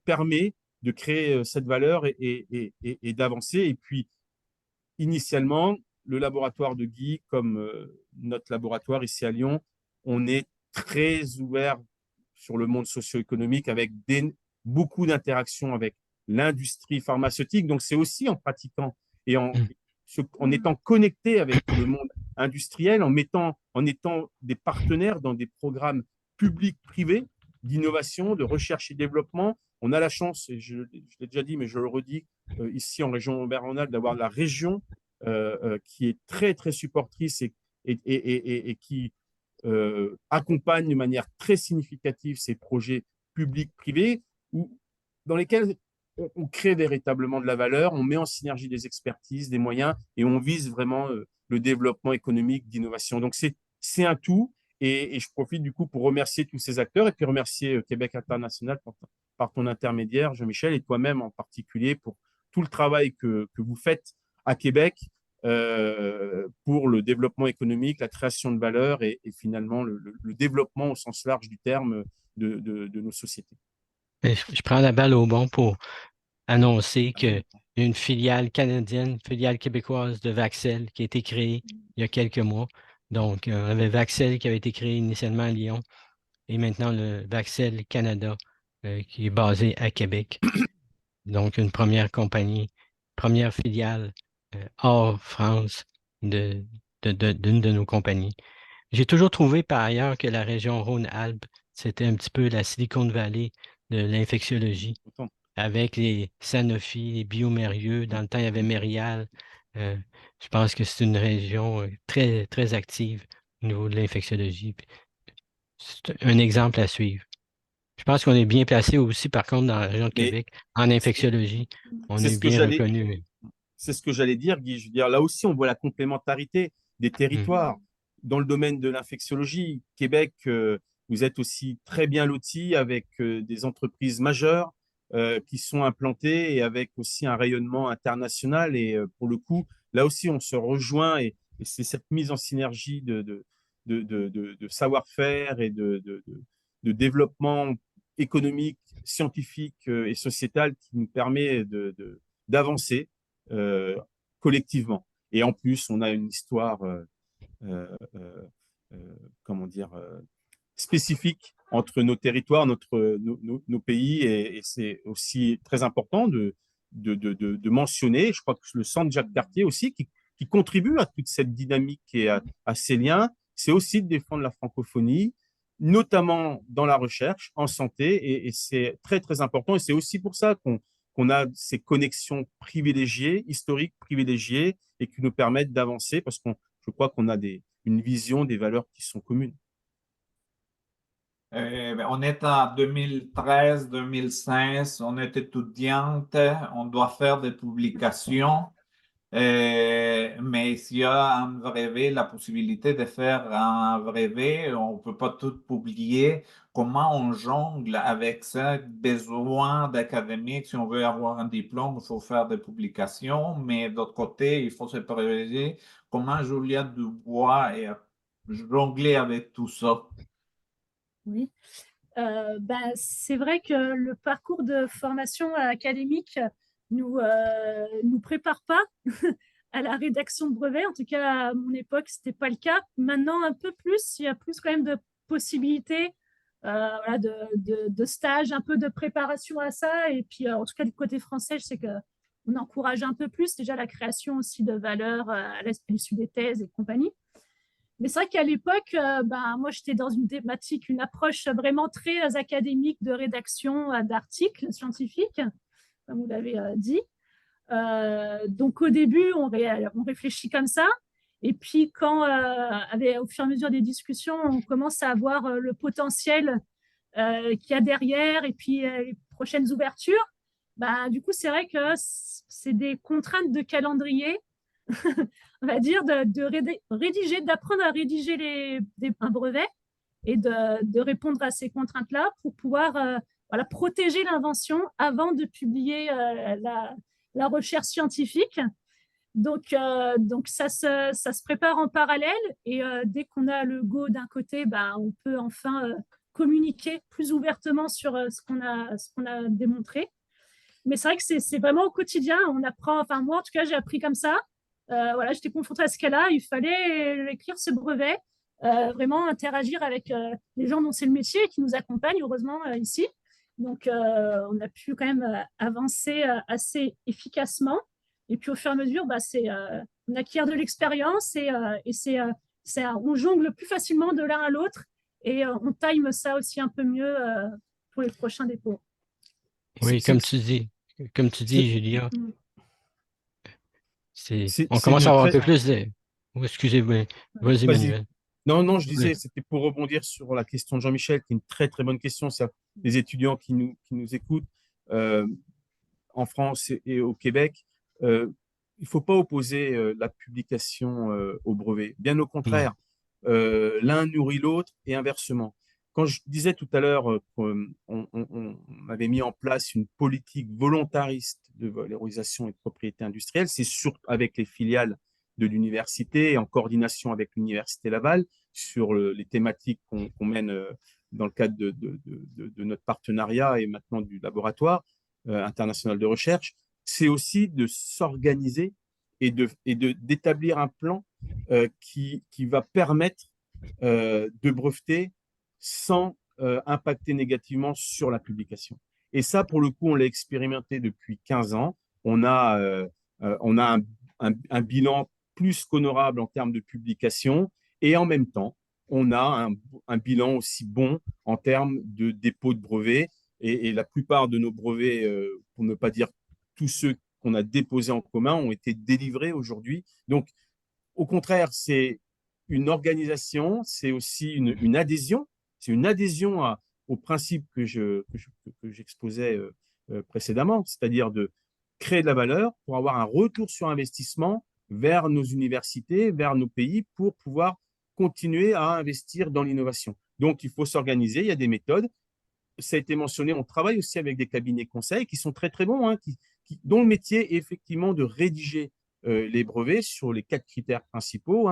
permet de créer cette valeur et d'avancer. Et puis, initialement, le laboratoire de Guy, comme notre laboratoire ici à Lyon, on est très ouvert sur le monde socio-économique avec beaucoup d'interactions avec l'industrie pharmaceutique. Donc, c'est aussi en pratiquant et en étant connecté avec le monde industriel, en étant des partenaires dans des programmes publics-privés d'innovation, de recherche et développement. On a la chance, et je l'ai déjà dit, mais je le redis, ici en région Auvergne-Rhône-Alpes, d'avoir la région qui est très, très supportrice et qui accompagne de manière très significative ces projets publics-privés dans lesquels on crée véritablement de la valeur, on met en synergie des expertises, des moyens et on vise vraiment le développement économique d'innovation. Donc, c'est un tout et je profite du coup pour remercier tous ces acteurs et puis remercier Québec International par ton intermédiaire, Jean-Michel, et toi-même en particulier pour tout le travail que vous faites à Québec pour le développement économique, la création de valeur et finalement le développement au sens large du terme de nos sociétés. Je prends la balle au bon pour annoncer qu'il y a une filiale canadienne, une filiale québécoise de Vaxel qui a été créée il y a quelques mois. Donc, on avait Vaxel qui avait été créé initialement à Lyon et maintenant le Vaxel Canada qui est basé à Québec. Donc, une première compagnie, première filiale hors France d'une de nos compagnies. J'ai toujours trouvé par ailleurs que la région Rhône-Alpes, c'était un petit peu la Silicon Valley de l'infectiologie, avec les Sanofi, les Biomérieux. Dans le temps, il y avait Mérial. Je pense que c'est une région très, très active au niveau de l'infectiologie. C'est un exemple à suivre. Je pense qu'on est bien placé aussi, par contre, dans la région de Québec, en infectiologie. On est bien reconnu. C'est ce que j'allais dire, Guy. Je veux dire, là aussi, on voit la complémentarité des territoires. Dans le domaine de l'infectiologie, Québec, vous êtes aussi très bien lotis avec des entreprises majeures qui sont implantées et avec aussi un rayonnement international. Et pour le coup, là aussi, on se rejoint et c'est cette mise en synergie de savoir-faire et de développement économique, scientifique et sociétal qui nous permet d'avancer collectivement. Et en plus, on a une histoire, comment dire, spécifique entre nos territoires, nos pays, et c'est aussi très important de mentionner. Je crois que le Centre Jacques Cartier aussi, qui contribue à toute cette dynamique et à ces liens, c'est aussi de défendre la francophonie, notamment dans la recherche, en santé, et c'est très, très important. Et c'est aussi pour ça qu'on a ces connexions privilégiées, historiques privilégiées, et qui nous permettent d'avancer, parce que je crois qu'on a une vision, des valeurs qui sont communes. On est en 2013-2015, on est étudiante, on doit faire des publications, mais s'il y a un brevet, la possibilité de faire un brevet, on ne peut pas tout publier. Comment on jongle avec ce besoin d'académique? Si on veut avoir un diplôme, il faut faire des publications, mais d'autre côté, il faut se préparer. Comment Julia Dubois est jongler avec tout ça? Oui, c'est vrai que le parcours de formation académique nous prépare pas à la rédaction de brevets. En tout cas, à mon époque, ce n'était pas le cas. Maintenant, un peu plus, il y a plus quand même de possibilités voilà, de stages, un peu de préparation à ça. Et puis, en tout cas, du côté français, je sais qu'on encourage un peu plus déjà la création aussi de valeurs à l'issue des thèses et compagnie. Mais c'est vrai qu'à l'époque, moi, j'étais dans une thématique, une approche vraiment très académique de rédaction d'articles scientifiques. comme vous l'avez dit. Donc, au début, on réfléchit comme ça. Et puis, au fur et à mesure des discussions, on commence à voir le potentiel qu'il y a derrière et puis les prochaines ouvertures. Du coup, c'est vrai que c'est des contraintes de calendrier, on va dire, d'apprendre à rédiger un brevet et de répondre à ces contraintes-là pour pouvoir protéger l'invention avant de publier la recherche scientifique. Donc ça se prépare en parallèle et dès qu'on a le go d'un côté, on peut enfin communiquer plus ouvertement sur ce qu'on a démontré. Mais c'est vrai que c'est vraiment au quotidien, on apprend, enfin moi en tout cas j'ai appris comme ça. J'étais confrontée à ce cas-là, il fallait écrire ce brevet, vraiment interagir avec les gens dont c'est le métier et qui nous accompagnent heureusement ici. Donc on a pu quand même avancer assez efficacement. Et puis au fur et à mesure, on acquiert de l'expérience et on jongle plus facilement de l'un à l'autre et on time ça aussi un peu mieux pour les prochains dépôts. Oui, comme tu dis, Julia, on commence à avoir un peu plus de... Oh, excusez-moi, vas-y, Manuel. Non, je disais, c'était pour rebondir sur la question de Jean-Michel, qui est une très, très bonne question. C'est des étudiants qui nous écoutent en France et au Québec. Il ne faut pas opposer la publication au brevet. Bien au contraire, l'un nourrit l'autre et inversement. Quand je disais tout à l'heure qu'on avait mis en place une politique volontariste de valorisation et de propriété industrielle, c'est surtout avec les filiales de l'université et en coordination avec l'Université Laval sur les thématiques qu'on mène dans le cadre de notre partenariat et maintenant du laboratoire international de recherche, c'est aussi de s'organiser et d'établir un plan qui va permettre de breveter sans impacter négativement sur la publication. Et ça, pour le coup, on l'a expérimenté depuis 15 ans. On a un bilan plus qu'honorable en termes de publication et en même temps, on a un bilan aussi bon en termes de dépôt de brevets. Et la plupart de nos brevets, pour ne pas dire tous ceux qu'on a déposés en commun, ont été délivrés aujourd'hui. Donc, au contraire, c'est une organisation, c'est aussi une adhésion. C'est une adhésion au principe que j'exposais précédemment, c'est-à-dire de créer de la valeur pour avoir un retour sur investissement vers nos universités, vers nos pays, pour pouvoir continuer à investir dans l'innovation. Donc, il faut s'organiser, il y a des méthodes. Ça a été mentionné, on travaille aussi avec des cabinets conseils qui sont très, très bons, dont le métier est effectivement de rédiger les brevets sur les 4 critères principaux,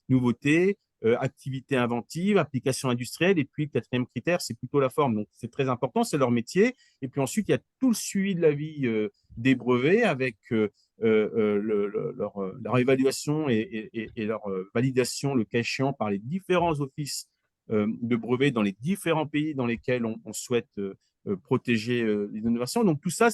nouveauté, activité inventive, application industrielle, et puis le 4e critère, c'est plutôt la forme. Donc, c'est très important, c'est leur métier. Et puis ensuite, il y a tout le suivi de la vie des brevets avec leur évaluation et leur validation, le cas échéant, par les différents offices de brevets dans les différents pays dans lesquels on souhaite protéger les innovations. Donc, tout ça,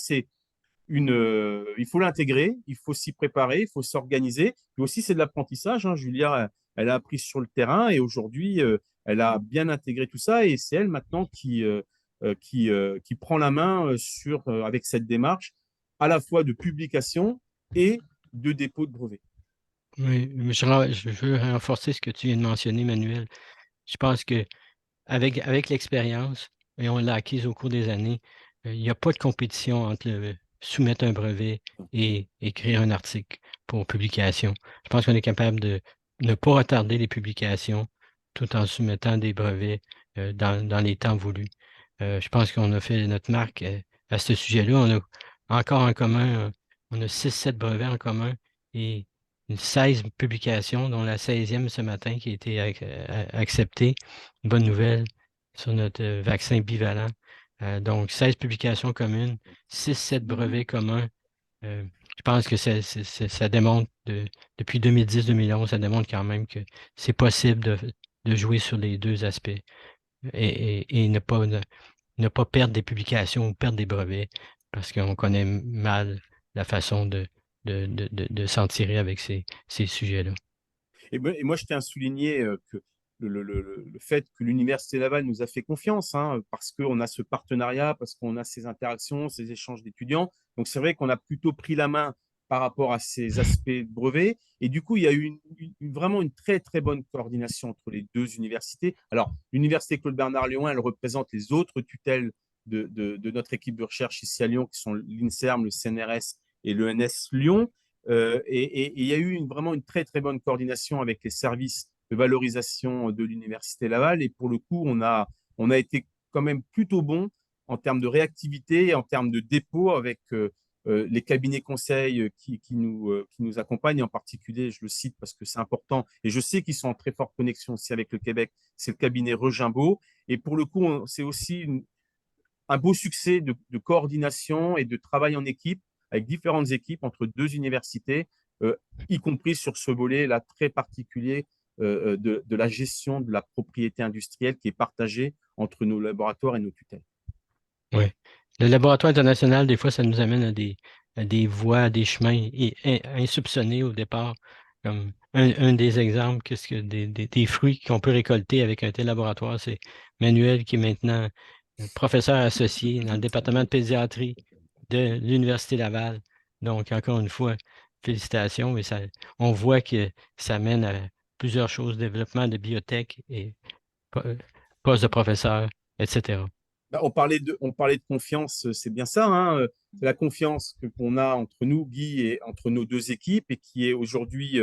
il faut l'intégrer, il faut s'y préparer, il faut s'organiser. Puis aussi, c'est de l'apprentissage. Julia, elle a appris sur le terrain et aujourd'hui, elle a bien intégré tout ça et c'est elle maintenant qui prend la main avec cette démarche à la fois de publication et de dépôt de brevet. Oui, je veux renforcer ce que tu viens de mentionner, Manuel. Je pense qu'avec l'expérience, et on l'a acquise au cours des années, il n'y a pas de compétition entre soumettre un brevet et écrire un article pour publication. Je pense qu'on est capable de ne pas retarder les publications tout en soumettant des brevets dans les temps voulus. Je pense qu'on a fait notre marque à ce sujet-là. On a encore en commun, on a 6-7 brevets en commun et 16 publications, dont la 16e ce matin qui a été acceptée. Une bonne nouvelle sur notre vaccin bivalent. Donc, 16 publications communes, 6-7 brevets communs. Je pense que ça démontre, depuis 2010-2011, ça démontre quand même que c'est possible de jouer sur les deux aspects et ne pas perdre des publications ou perdre des brevets parce qu'on connaît mal la façon de s'en tirer avec ces sujets-là. Et moi, je tiens à souligner que le fait que l'Université Laval nous a fait confiance, hein, parce qu'on a ce partenariat, parce qu'on a ces interactions, ces échanges d'étudiants. Donc, c'est vrai qu'on a plutôt pris la main par rapport à ces aspects de brevet. Et du coup, il y a eu vraiment une très, très bonne coordination entre les deux universités. Alors, l'Université Claude-Bernard Lyon, elle représente les autres tutelles de notre équipe de recherche ici à Lyon, qui sont l'INSERM, le CNRS et l'ENS Lyon. Et il y a eu vraiment une très, très bonne coordination avec les services de valorisation de l'Université Laval. Et pour le coup, on a été quand même plutôt bon en termes de réactivité et en termes de dépôt avec les cabinets conseils qui nous accompagnent. En particulier, je le cite parce que c'est important et je sais qu'ils sont en très forte connexion aussi avec le Québec, c'est le cabinet Regimbault. Et pour le coup, c'est aussi un beau succès de coordination et de travail en équipe avec différentes équipes entre deux universités, y compris sur ce volet-là très particulier de la gestion de la propriété industrielle qui est partagée entre nos laboratoires et nos tutelles. Oui. Le laboratoire international, des fois, ça nous amène à des voies, à des chemins insoupçonnés au départ. Comme un des exemples, des fruits qu'on peut récolter avec un tel laboratoire, c'est Manuel qui est maintenant professeur associé dans le département de pédiatrie de l'Université Laval. Donc, encore une fois, félicitations. Mais on voit que ça mène à plusieurs choses, développement de biotech et poste de professeur, etc. On parlait de confiance, c'est bien ça, hein, c'est la confiance qu'on a entre nous, Guy, et entre nos deux équipes, et qui est aujourd'hui,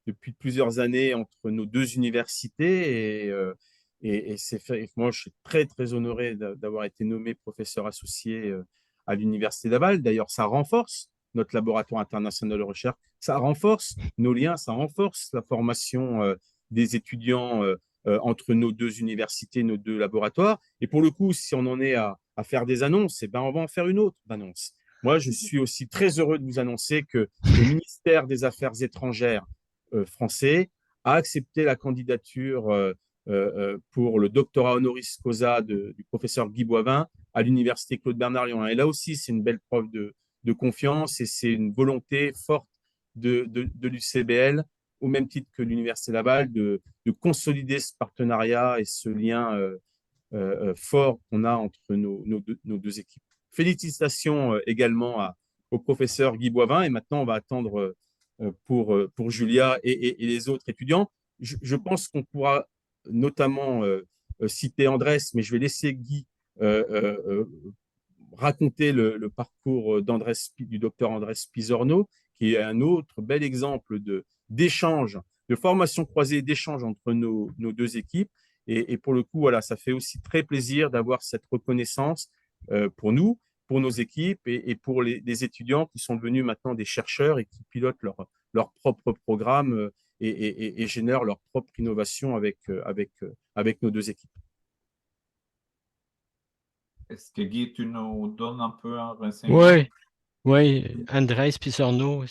depuis plusieurs années, entre nos deux universités. Et c'est fait. Moi, je suis très, très honoré d'avoir été nommé professeur associé à l'Université Laval. D'ailleurs, ça renforce notre laboratoire international de recherche, ça renforce nos liens, ça renforce la formation des étudiants entre nos deux universités, nos deux laboratoires. Et pour le coup, si on en est à faire des annonces, eh ben, on va en faire une autre annonce. Moi, je suis aussi très heureux de vous annoncer que le ministère des Affaires étrangères français a accepté la candidature pour le doctorat honoris causa du professeur Guy Boivin à l'Université Claude-Bernard Lyon. Et là aussi, c'est une belle preuve de confiance et c'est une volonté forte de l'UCBL, au même titre que l'Université Laval, de consolider ce partenariat et ce lien fort qu'on a entre nos deux équipes. Félicitations également au professeur Guy Boivin. Et maintenant, on va attendre pour Julia et les autres étudiants. Je pense qu'on pourra notamment citer Andrés, mais je vais laisser Guy raconter le parcours du docteur Andrés Pizorno, qui est un autre bel exemple d'échange, de formation croisée, d'échange entre nos deux équipes. Et pour le coup, voilà, ça fait aussi très plaisir d'avoir cette reconnaissance pour nous, pour nos équipes et pour les étudiants qui sont devenus maintenant des chercheurs et qui pilotent leur propre programme et génèrent leur propre innovation avec nos deux équipes. Est-ce que Guy, tu nous donnes un peu un renseignement? Oui, Andrés Pizorno, il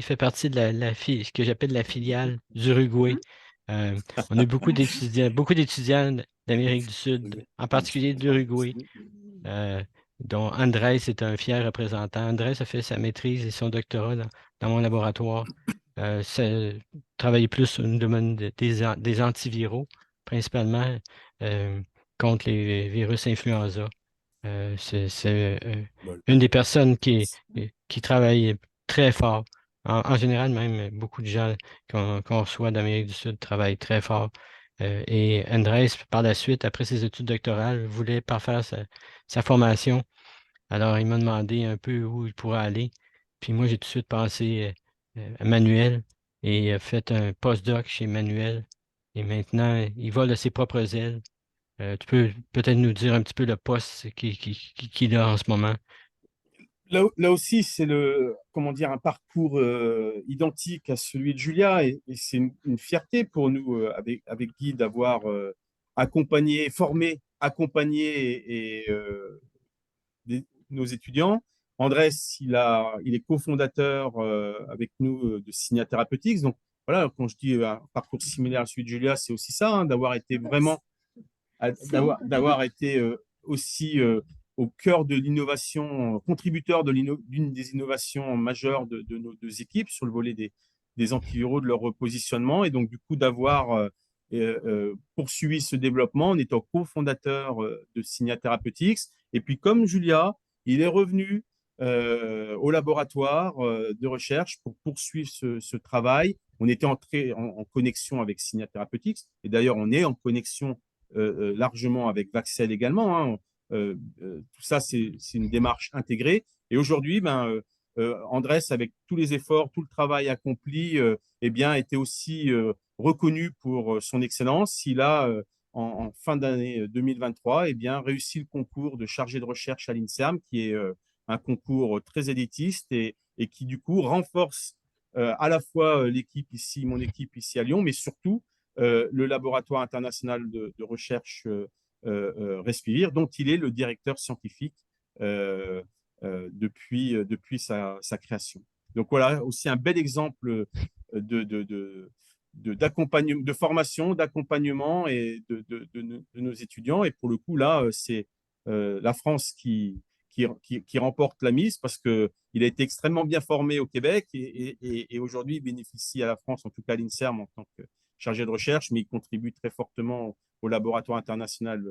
fait partie de ce que j'appelle la filiale d'Uruguay. On a beaucoup d'étudiants d'Amérique du Sud, en particulier d'Uruguay, dont Andrés est un fier représentant. Andrés a fait sa maîtrise et son doctorat dans mon laboratoire. Travaille plus sur le domaine des antiviraux, principalement contre les virus influenza. C'est une des personnes qui travaille très fort. En général, même beaucoup de gens qu'on reçoit d'Amérique du Sud travaillent très fort. Et Andrés, par la suite, après ses études doctorales, voulait parfaire sa formation. Alors, il m'a demandé un peu où il pourrait aller. Puis moi, j'ai tout de suite pensé à Manuel et fait un postdoc chez Manuel. Et maintenant, il vole de ses propres ailes. Tu peux peut-être nous dire un petit peu le poste qu'il a en ce moment. Là aussi, c'est un parcours identique à celui de Julia et c'est une fierté pour nous avec Guy d'avoir accompagné nos étudiants. Andrés, il est cofondateur avec nous de Signa Therapeutics. Donc voilà, quand je dis un parcours similaire à celui de Julia, c'est aussi ça, hein, d'avoir été aussi au cœur de l'innovation, contributeur d'une des innovations majeures de nos deux équipes sur le volet des antiviraux, de leur repositionnement, et donc du coup d'avoir poursuivi ce développement en étant cofondateur de Signia Therapeutics. Et puis, comme Julia, il est revenu au laboratoire de recherche pour poursuivre ce travail. On était entré en connexion avec Signia Therapeutics. Et d'ailleurs, on est en connexion largement avec Vaxel également. Hein. Tout ça, c'est une démarche intégrée. Et aujourd'hui, Andrés, avec tous les efforts, tout le travail accompli, eh bien, était aussi reconnu pour son excellence. Il a, en fin d'année 2023, eh bien, réussi le concours de chargé de recherche à l'INSERM, qui est un concours très élitiste et qui, du coup, renforce à la fois l'équipe ici, mon équipe ici à Lyon, mais surtout le laboratoire international de recherche Respivir, dont il est le directeur scientifique depuis sa création. Donc voilà, aussi un bel exemple de formation, d'accompagnement et de nos étudiants. Et pour le coup, là, c'est la France qui remporte la mise parce qu'il a été extrêmement bien formé au Québec et aujourd'hui, il bénéficie à la France, en tout cas à l'INSERM, en tant que chargé de recherche, mais il contribue très fortement au laboratoire international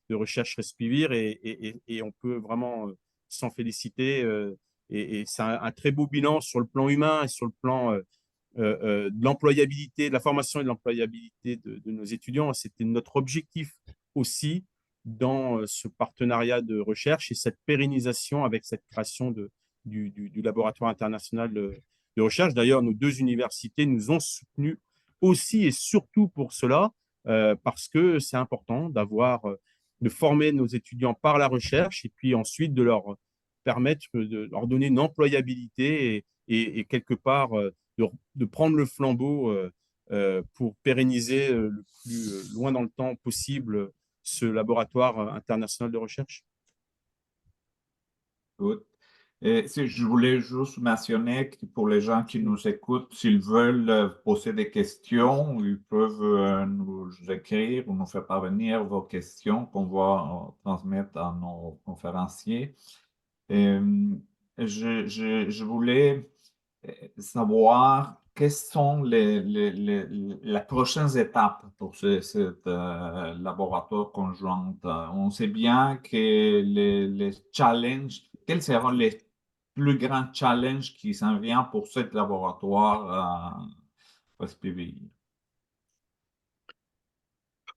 de recherche Respivir et on peut vraiment s'en féliciter. Et c'est un très beau bilan sur le plan humain et sur le plan de l'employabilité, de la formation et de l'employabilité de nos étudiants. C'était notre objectif aussi dans ce partenariat de recherche et cette pérennisation avec cette création du laboratoire international de recherche. D'ailleurs, nos deux universités nous ont soutenus aussi et surtout pour cela, parce que c'est important de former nos étudiants par la recherche et puis ensuite de leur permettre de leur donner une employabilité et quelque part de prendre le flambeau pour pérenniser le plus loin dans le temps possible ce laboratoire international de recherche. Good. Et si je voulais juste mentionner que pour les gens qui nous écoutent, s'ils veulent poser des questions, ils peuvent nous écrire ou nous faire parvenir vos questions qu'on va transmettre à nos conférenciers. Et, je voulais savoir quelles sont les prochaines étapes pour ce laboratoire conjoint. On sait bien que les challenges, quels seront les plus grands challenges qui s'en viennent pour ce laboratoire Respivir?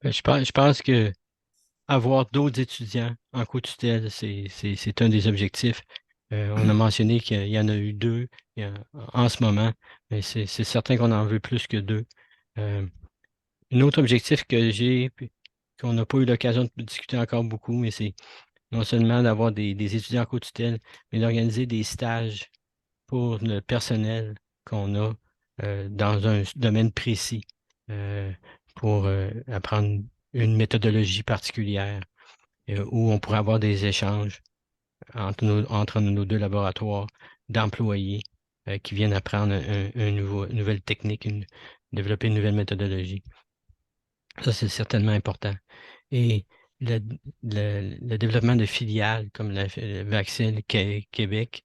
Je pense que avoir d'autres étudiants en co-tutelle, c'est un des objectifs. On a mentionné qu'il y en a eu 2 en ce moment, mais c'est certain qu'on en veut plus que 2. Un autre objectif que j'ai, qu'on n'a pas eu l'occasion de discuter encore beaucoup, mais c'est non seulement d'avoir des étudiants en co-tutelle, mais d'organiser des stages pour le personnel qu'on a dans un domaine précis pour apprendre une méthodologie particulière où on pourrait avoir des échanges entre nos 2 laboratoires d'employés qui viennent apprendre une nouvelle technique, développer une nouvelle méthodologie. Ça, c'est certainement important. Et le développement de filiales comme la Vaxel Québec,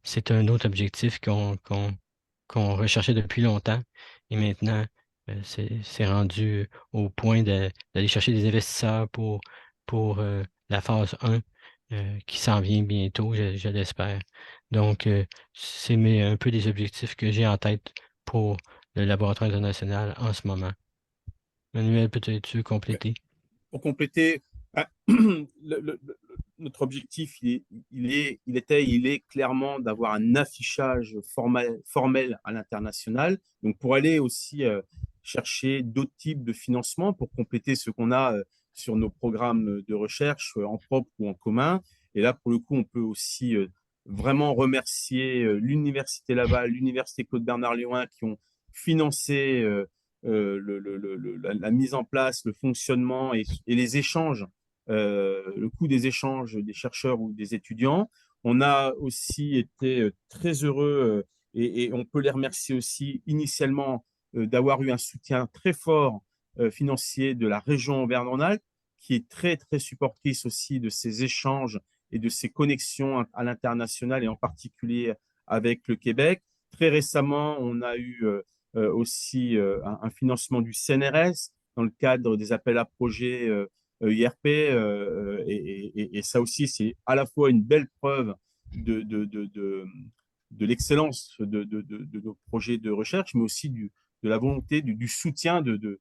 c'est un autre objectif qu'on recherchait depuis longtemps. Et maintenant, c'est rendu au point d'aller chercher des investisseurs pour la phase 1 qui s'en vient bientôt, je l'espère. Donc, c'est un peu des objectifs que j'ai en tête pour le laboratoire international en ce moment. Manuel, peut-être compléter? Pour compléter, notre objectif, il est clairement d'avoir un affichage formel à l'international. Donc, pour aller aussi chercher d'autres types de financement pour compléter ce qu'on a sur nos programmes de recherche en propre ou en commun. Et là, pour le coup, on peut aussi vraiment remercier l'Université Laval, l'Université Claude-Bernard-Léouin qui ont financé la mise en place, le fonctionnement et les échanges, le coût des échanges des chercheurs ou des étudiants. On a aussi été très heureux et on peut les remercier aussi initialement d'avoir eu un soutien très fort financier de la région Auvergne-Rhône-Alpes, qui est très, très supportrice aussi de ces échanges et de ces connexions à l'international et en particulier avec le Québec. Très récemment, on a eu aussi un financement du CNRS dans le cadre des appels à projets IRP. Et ça aussi, c'est à la fois une belle preuve de l'excellence de nos projets de recherche, mais aussi de la volonté, du soutien de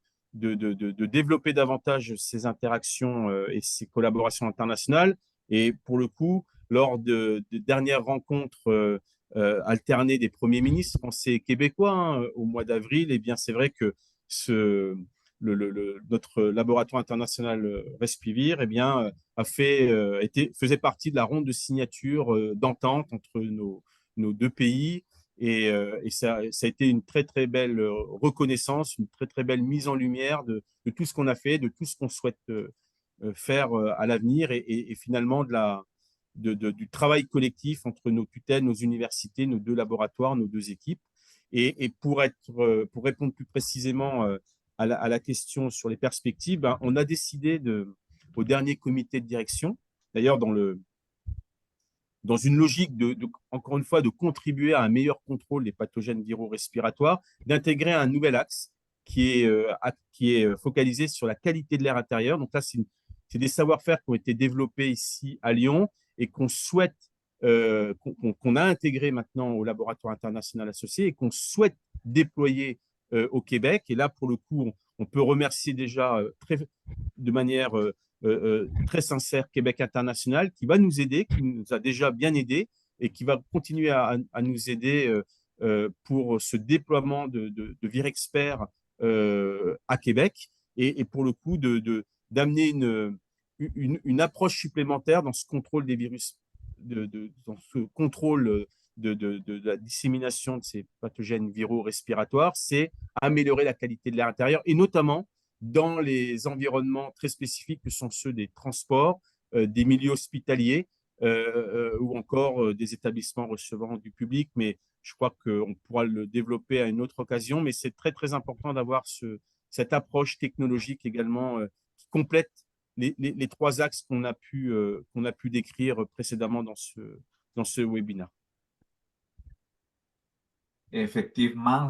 développer davantage ces interactions et ces collaborations internationales. Et pour le coup, lors de dernières rencontres alternées des premiers ministres français et québécois au mois d'avril, eh bien, c'est vrai que notre laboratoire international Respivir eh bien, faisait partie de la ronde de signature d'entente entre nos deux pays. Et ça a été une très, très belle reconnaissance, une très, très belle mise en lumière de tout ce qu'on a fait, de tout ce qu'on souhaite faire à l'avenir et finalement du travail collectif entre nos tutelles, nos universités, nos deux laboratoires, nos deux équipes. Et pour répondre plus précisément à la question sur les perspectives, ben, on a décidé au dernier comité de direction, d'ailleurs dans une logique encore une fois, de contribuer à un meilleur contrôle des pathogènes viraux respiratoires, d'intégrer un nouvel axe qui est focalisé sur la qualité de l'air intérieur. Donc là, c'est des savoir-faire qui ont été développés ici à Lyon et qu'on a intégré maintenant au laboratoire international associé et qu'on souhaite déployer au Québec. Et là, pour le coup, on peut remercier déjà de manière très sincère Québec International qui va nous aider, qui nous a déjà bien aidés et qui va continuer à nous aider pour ce déploiement de Virexpert à Québec et pour le coup d'amener une approche supplémentaire dans ce contrôle des virus, dans ce contrôle de la dissémination de ces pathogènes viraux respiratoires, c'est améliorer la qualité de l'air intérieur et notamment dans les environnements très spécifiques que sont ceux des transports, des milieux hospitaliers ou encore des établissements recevant du public. Mais je crois qu'on pourra le développer à une autre occasion. Mais c'est très, très important d'avoir cette approche technologique également qui complète les trois axes qu'on a pu décrire précédemment dans ce webinaire. Effectivement,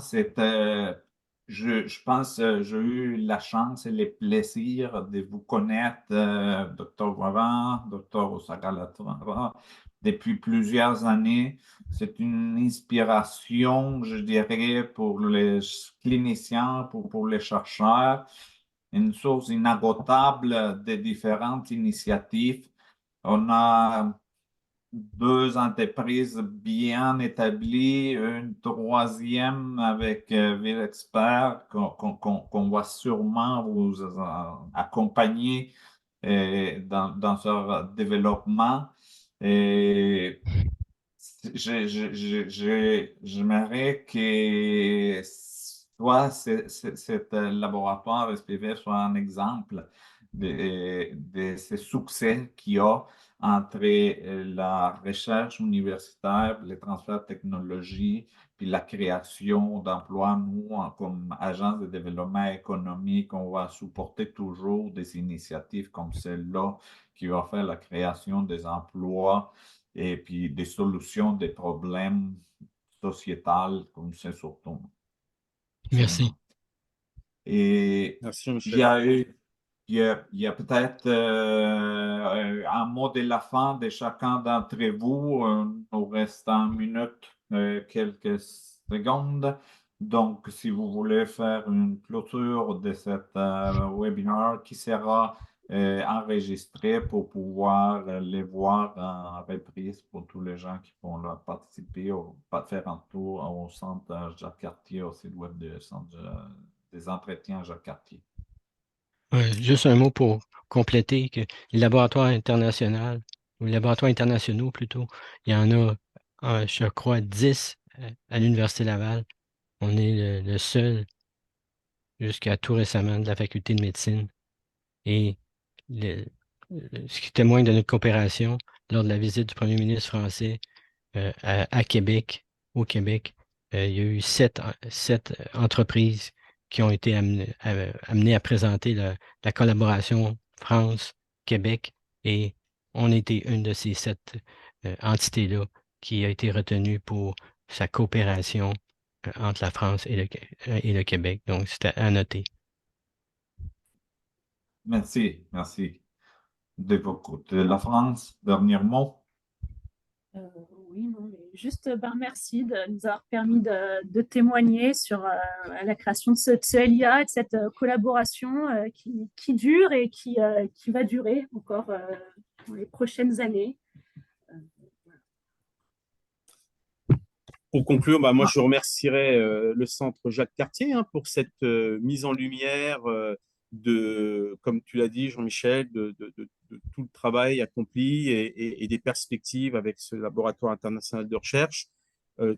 je pense que j'ai eu la chance et le plaisir de vous connaître, Dr. Boivin, Dr. Osagala-Trara, depuis plusieurs années. C'est une inspiration, je dirais, pour les cliniciens, pour les chercheurs, une source inagotable de différentes initiatives. On a deux entreprises bien établies, une troisième avec Virexpert qu'on va sûrement vous accompagner dans leur développement. Et j'aimerais que soit cet laboratoire SPV soit un exemple de ce succès qu'il y a entre la recherche universitaire, les transferts de technologie, puis la création d'emplois. Nous, comme agence de développement économique, on va supporter toujours des initiatives comme celle-là qui va faire la création des emplois et puis des solutions des problèmes sociétals comme c'est surtout. Merci. Et Merci, il y a Michel. eu il y a peut-être un mot de la fin de chacun d'entre vous. Il nous reste une minute, quelques secondes. Donc, si vous voulez faire une clôture de cet webinaire qui sera enregistré pour pouvoir les voir en reprise pour tous les gens qui vont là participer ou faire un tour au centre Jacques Cartier, au site web du centre des entretiens Jacques Cartier. Juste un mot pour compléter que les laboratoires internationaux, ou les laboratoires internationaux plutôt, il y en a, je crois, 10 à l'Université Laval. On est le seul jusqu'à tout récemment de la faculté de médecine. Et ce qui témoigne de notre coopération lors de la visite du premier ministre français à Québec, au Québec, il y a eu sept entreprises qui ont été amenées à présenter la collaboration France-Québec et on était une de ces 7 entités-là qui a été retenue pour sa coopération entre la France et le Québec. Donc, c'était à noter. Merci, merci. De votre côté, la France, dernier mot. Oui, non, mais juste merci de nous avoir permis de témoigner sur la création de ce LIA et de cette collaboration qui dure et qui va durer encore dans les prochaines années. Pour conclure, moi, je remercierai le Centre Jacques Cartier pour cette mise en lumière comme tu l'as dit, Jean-Michel, de tout le travail accompli et des perspectives avec ce laboratoire international de recherche,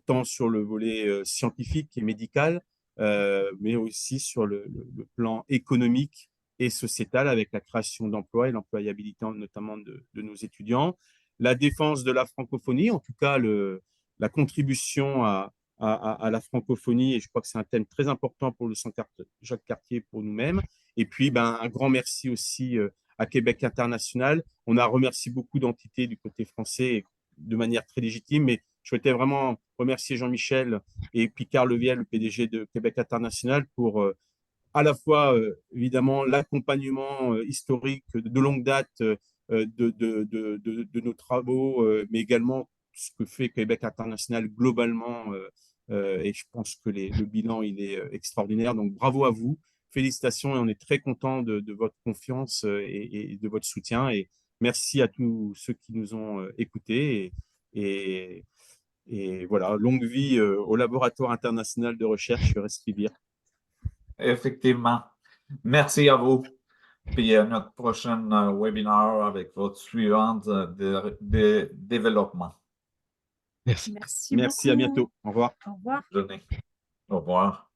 tant sur le volet scientifique et médical, mais aussi sur le plan économique et sociétal avec la création d'emplois et l'employabilité notamment de nos étudiants. La défense de la francophonie, en tout cas la contribution à la francophonie, et je crois que c'est un thème très important pour le Centre Jacques Cartier, pour nous-mêmes. Et puis, un grand merci aussi à Québec International. On a remercié beaucoup d'entités du côté français de manière très légitime, mais je souhaitais vraiment remercier Jean-Michel et puis Carl Leviel, le PDG de Québec International, pour à la fois, évidemment, l'accompagnement historique de longue date de nos travaux, mais également ce que fait Québec International globalement. Et je pense que le bilan, il est extraordinaire. Donc, bravo à vous. Félicitations et on est très content de votre confiance et de votre soutien. Et merci à tous ceux qui nous ont écoutés. Et voilà, longue vie au Laboratoire international de recherche Respivir. Effectivement. Merci à vous. Puis notre prochain webinaire avec votre suivante de développement. Merci. Merci Merci, à beaucoup. bientôt. Au revoir. Au revoir. Au revoir.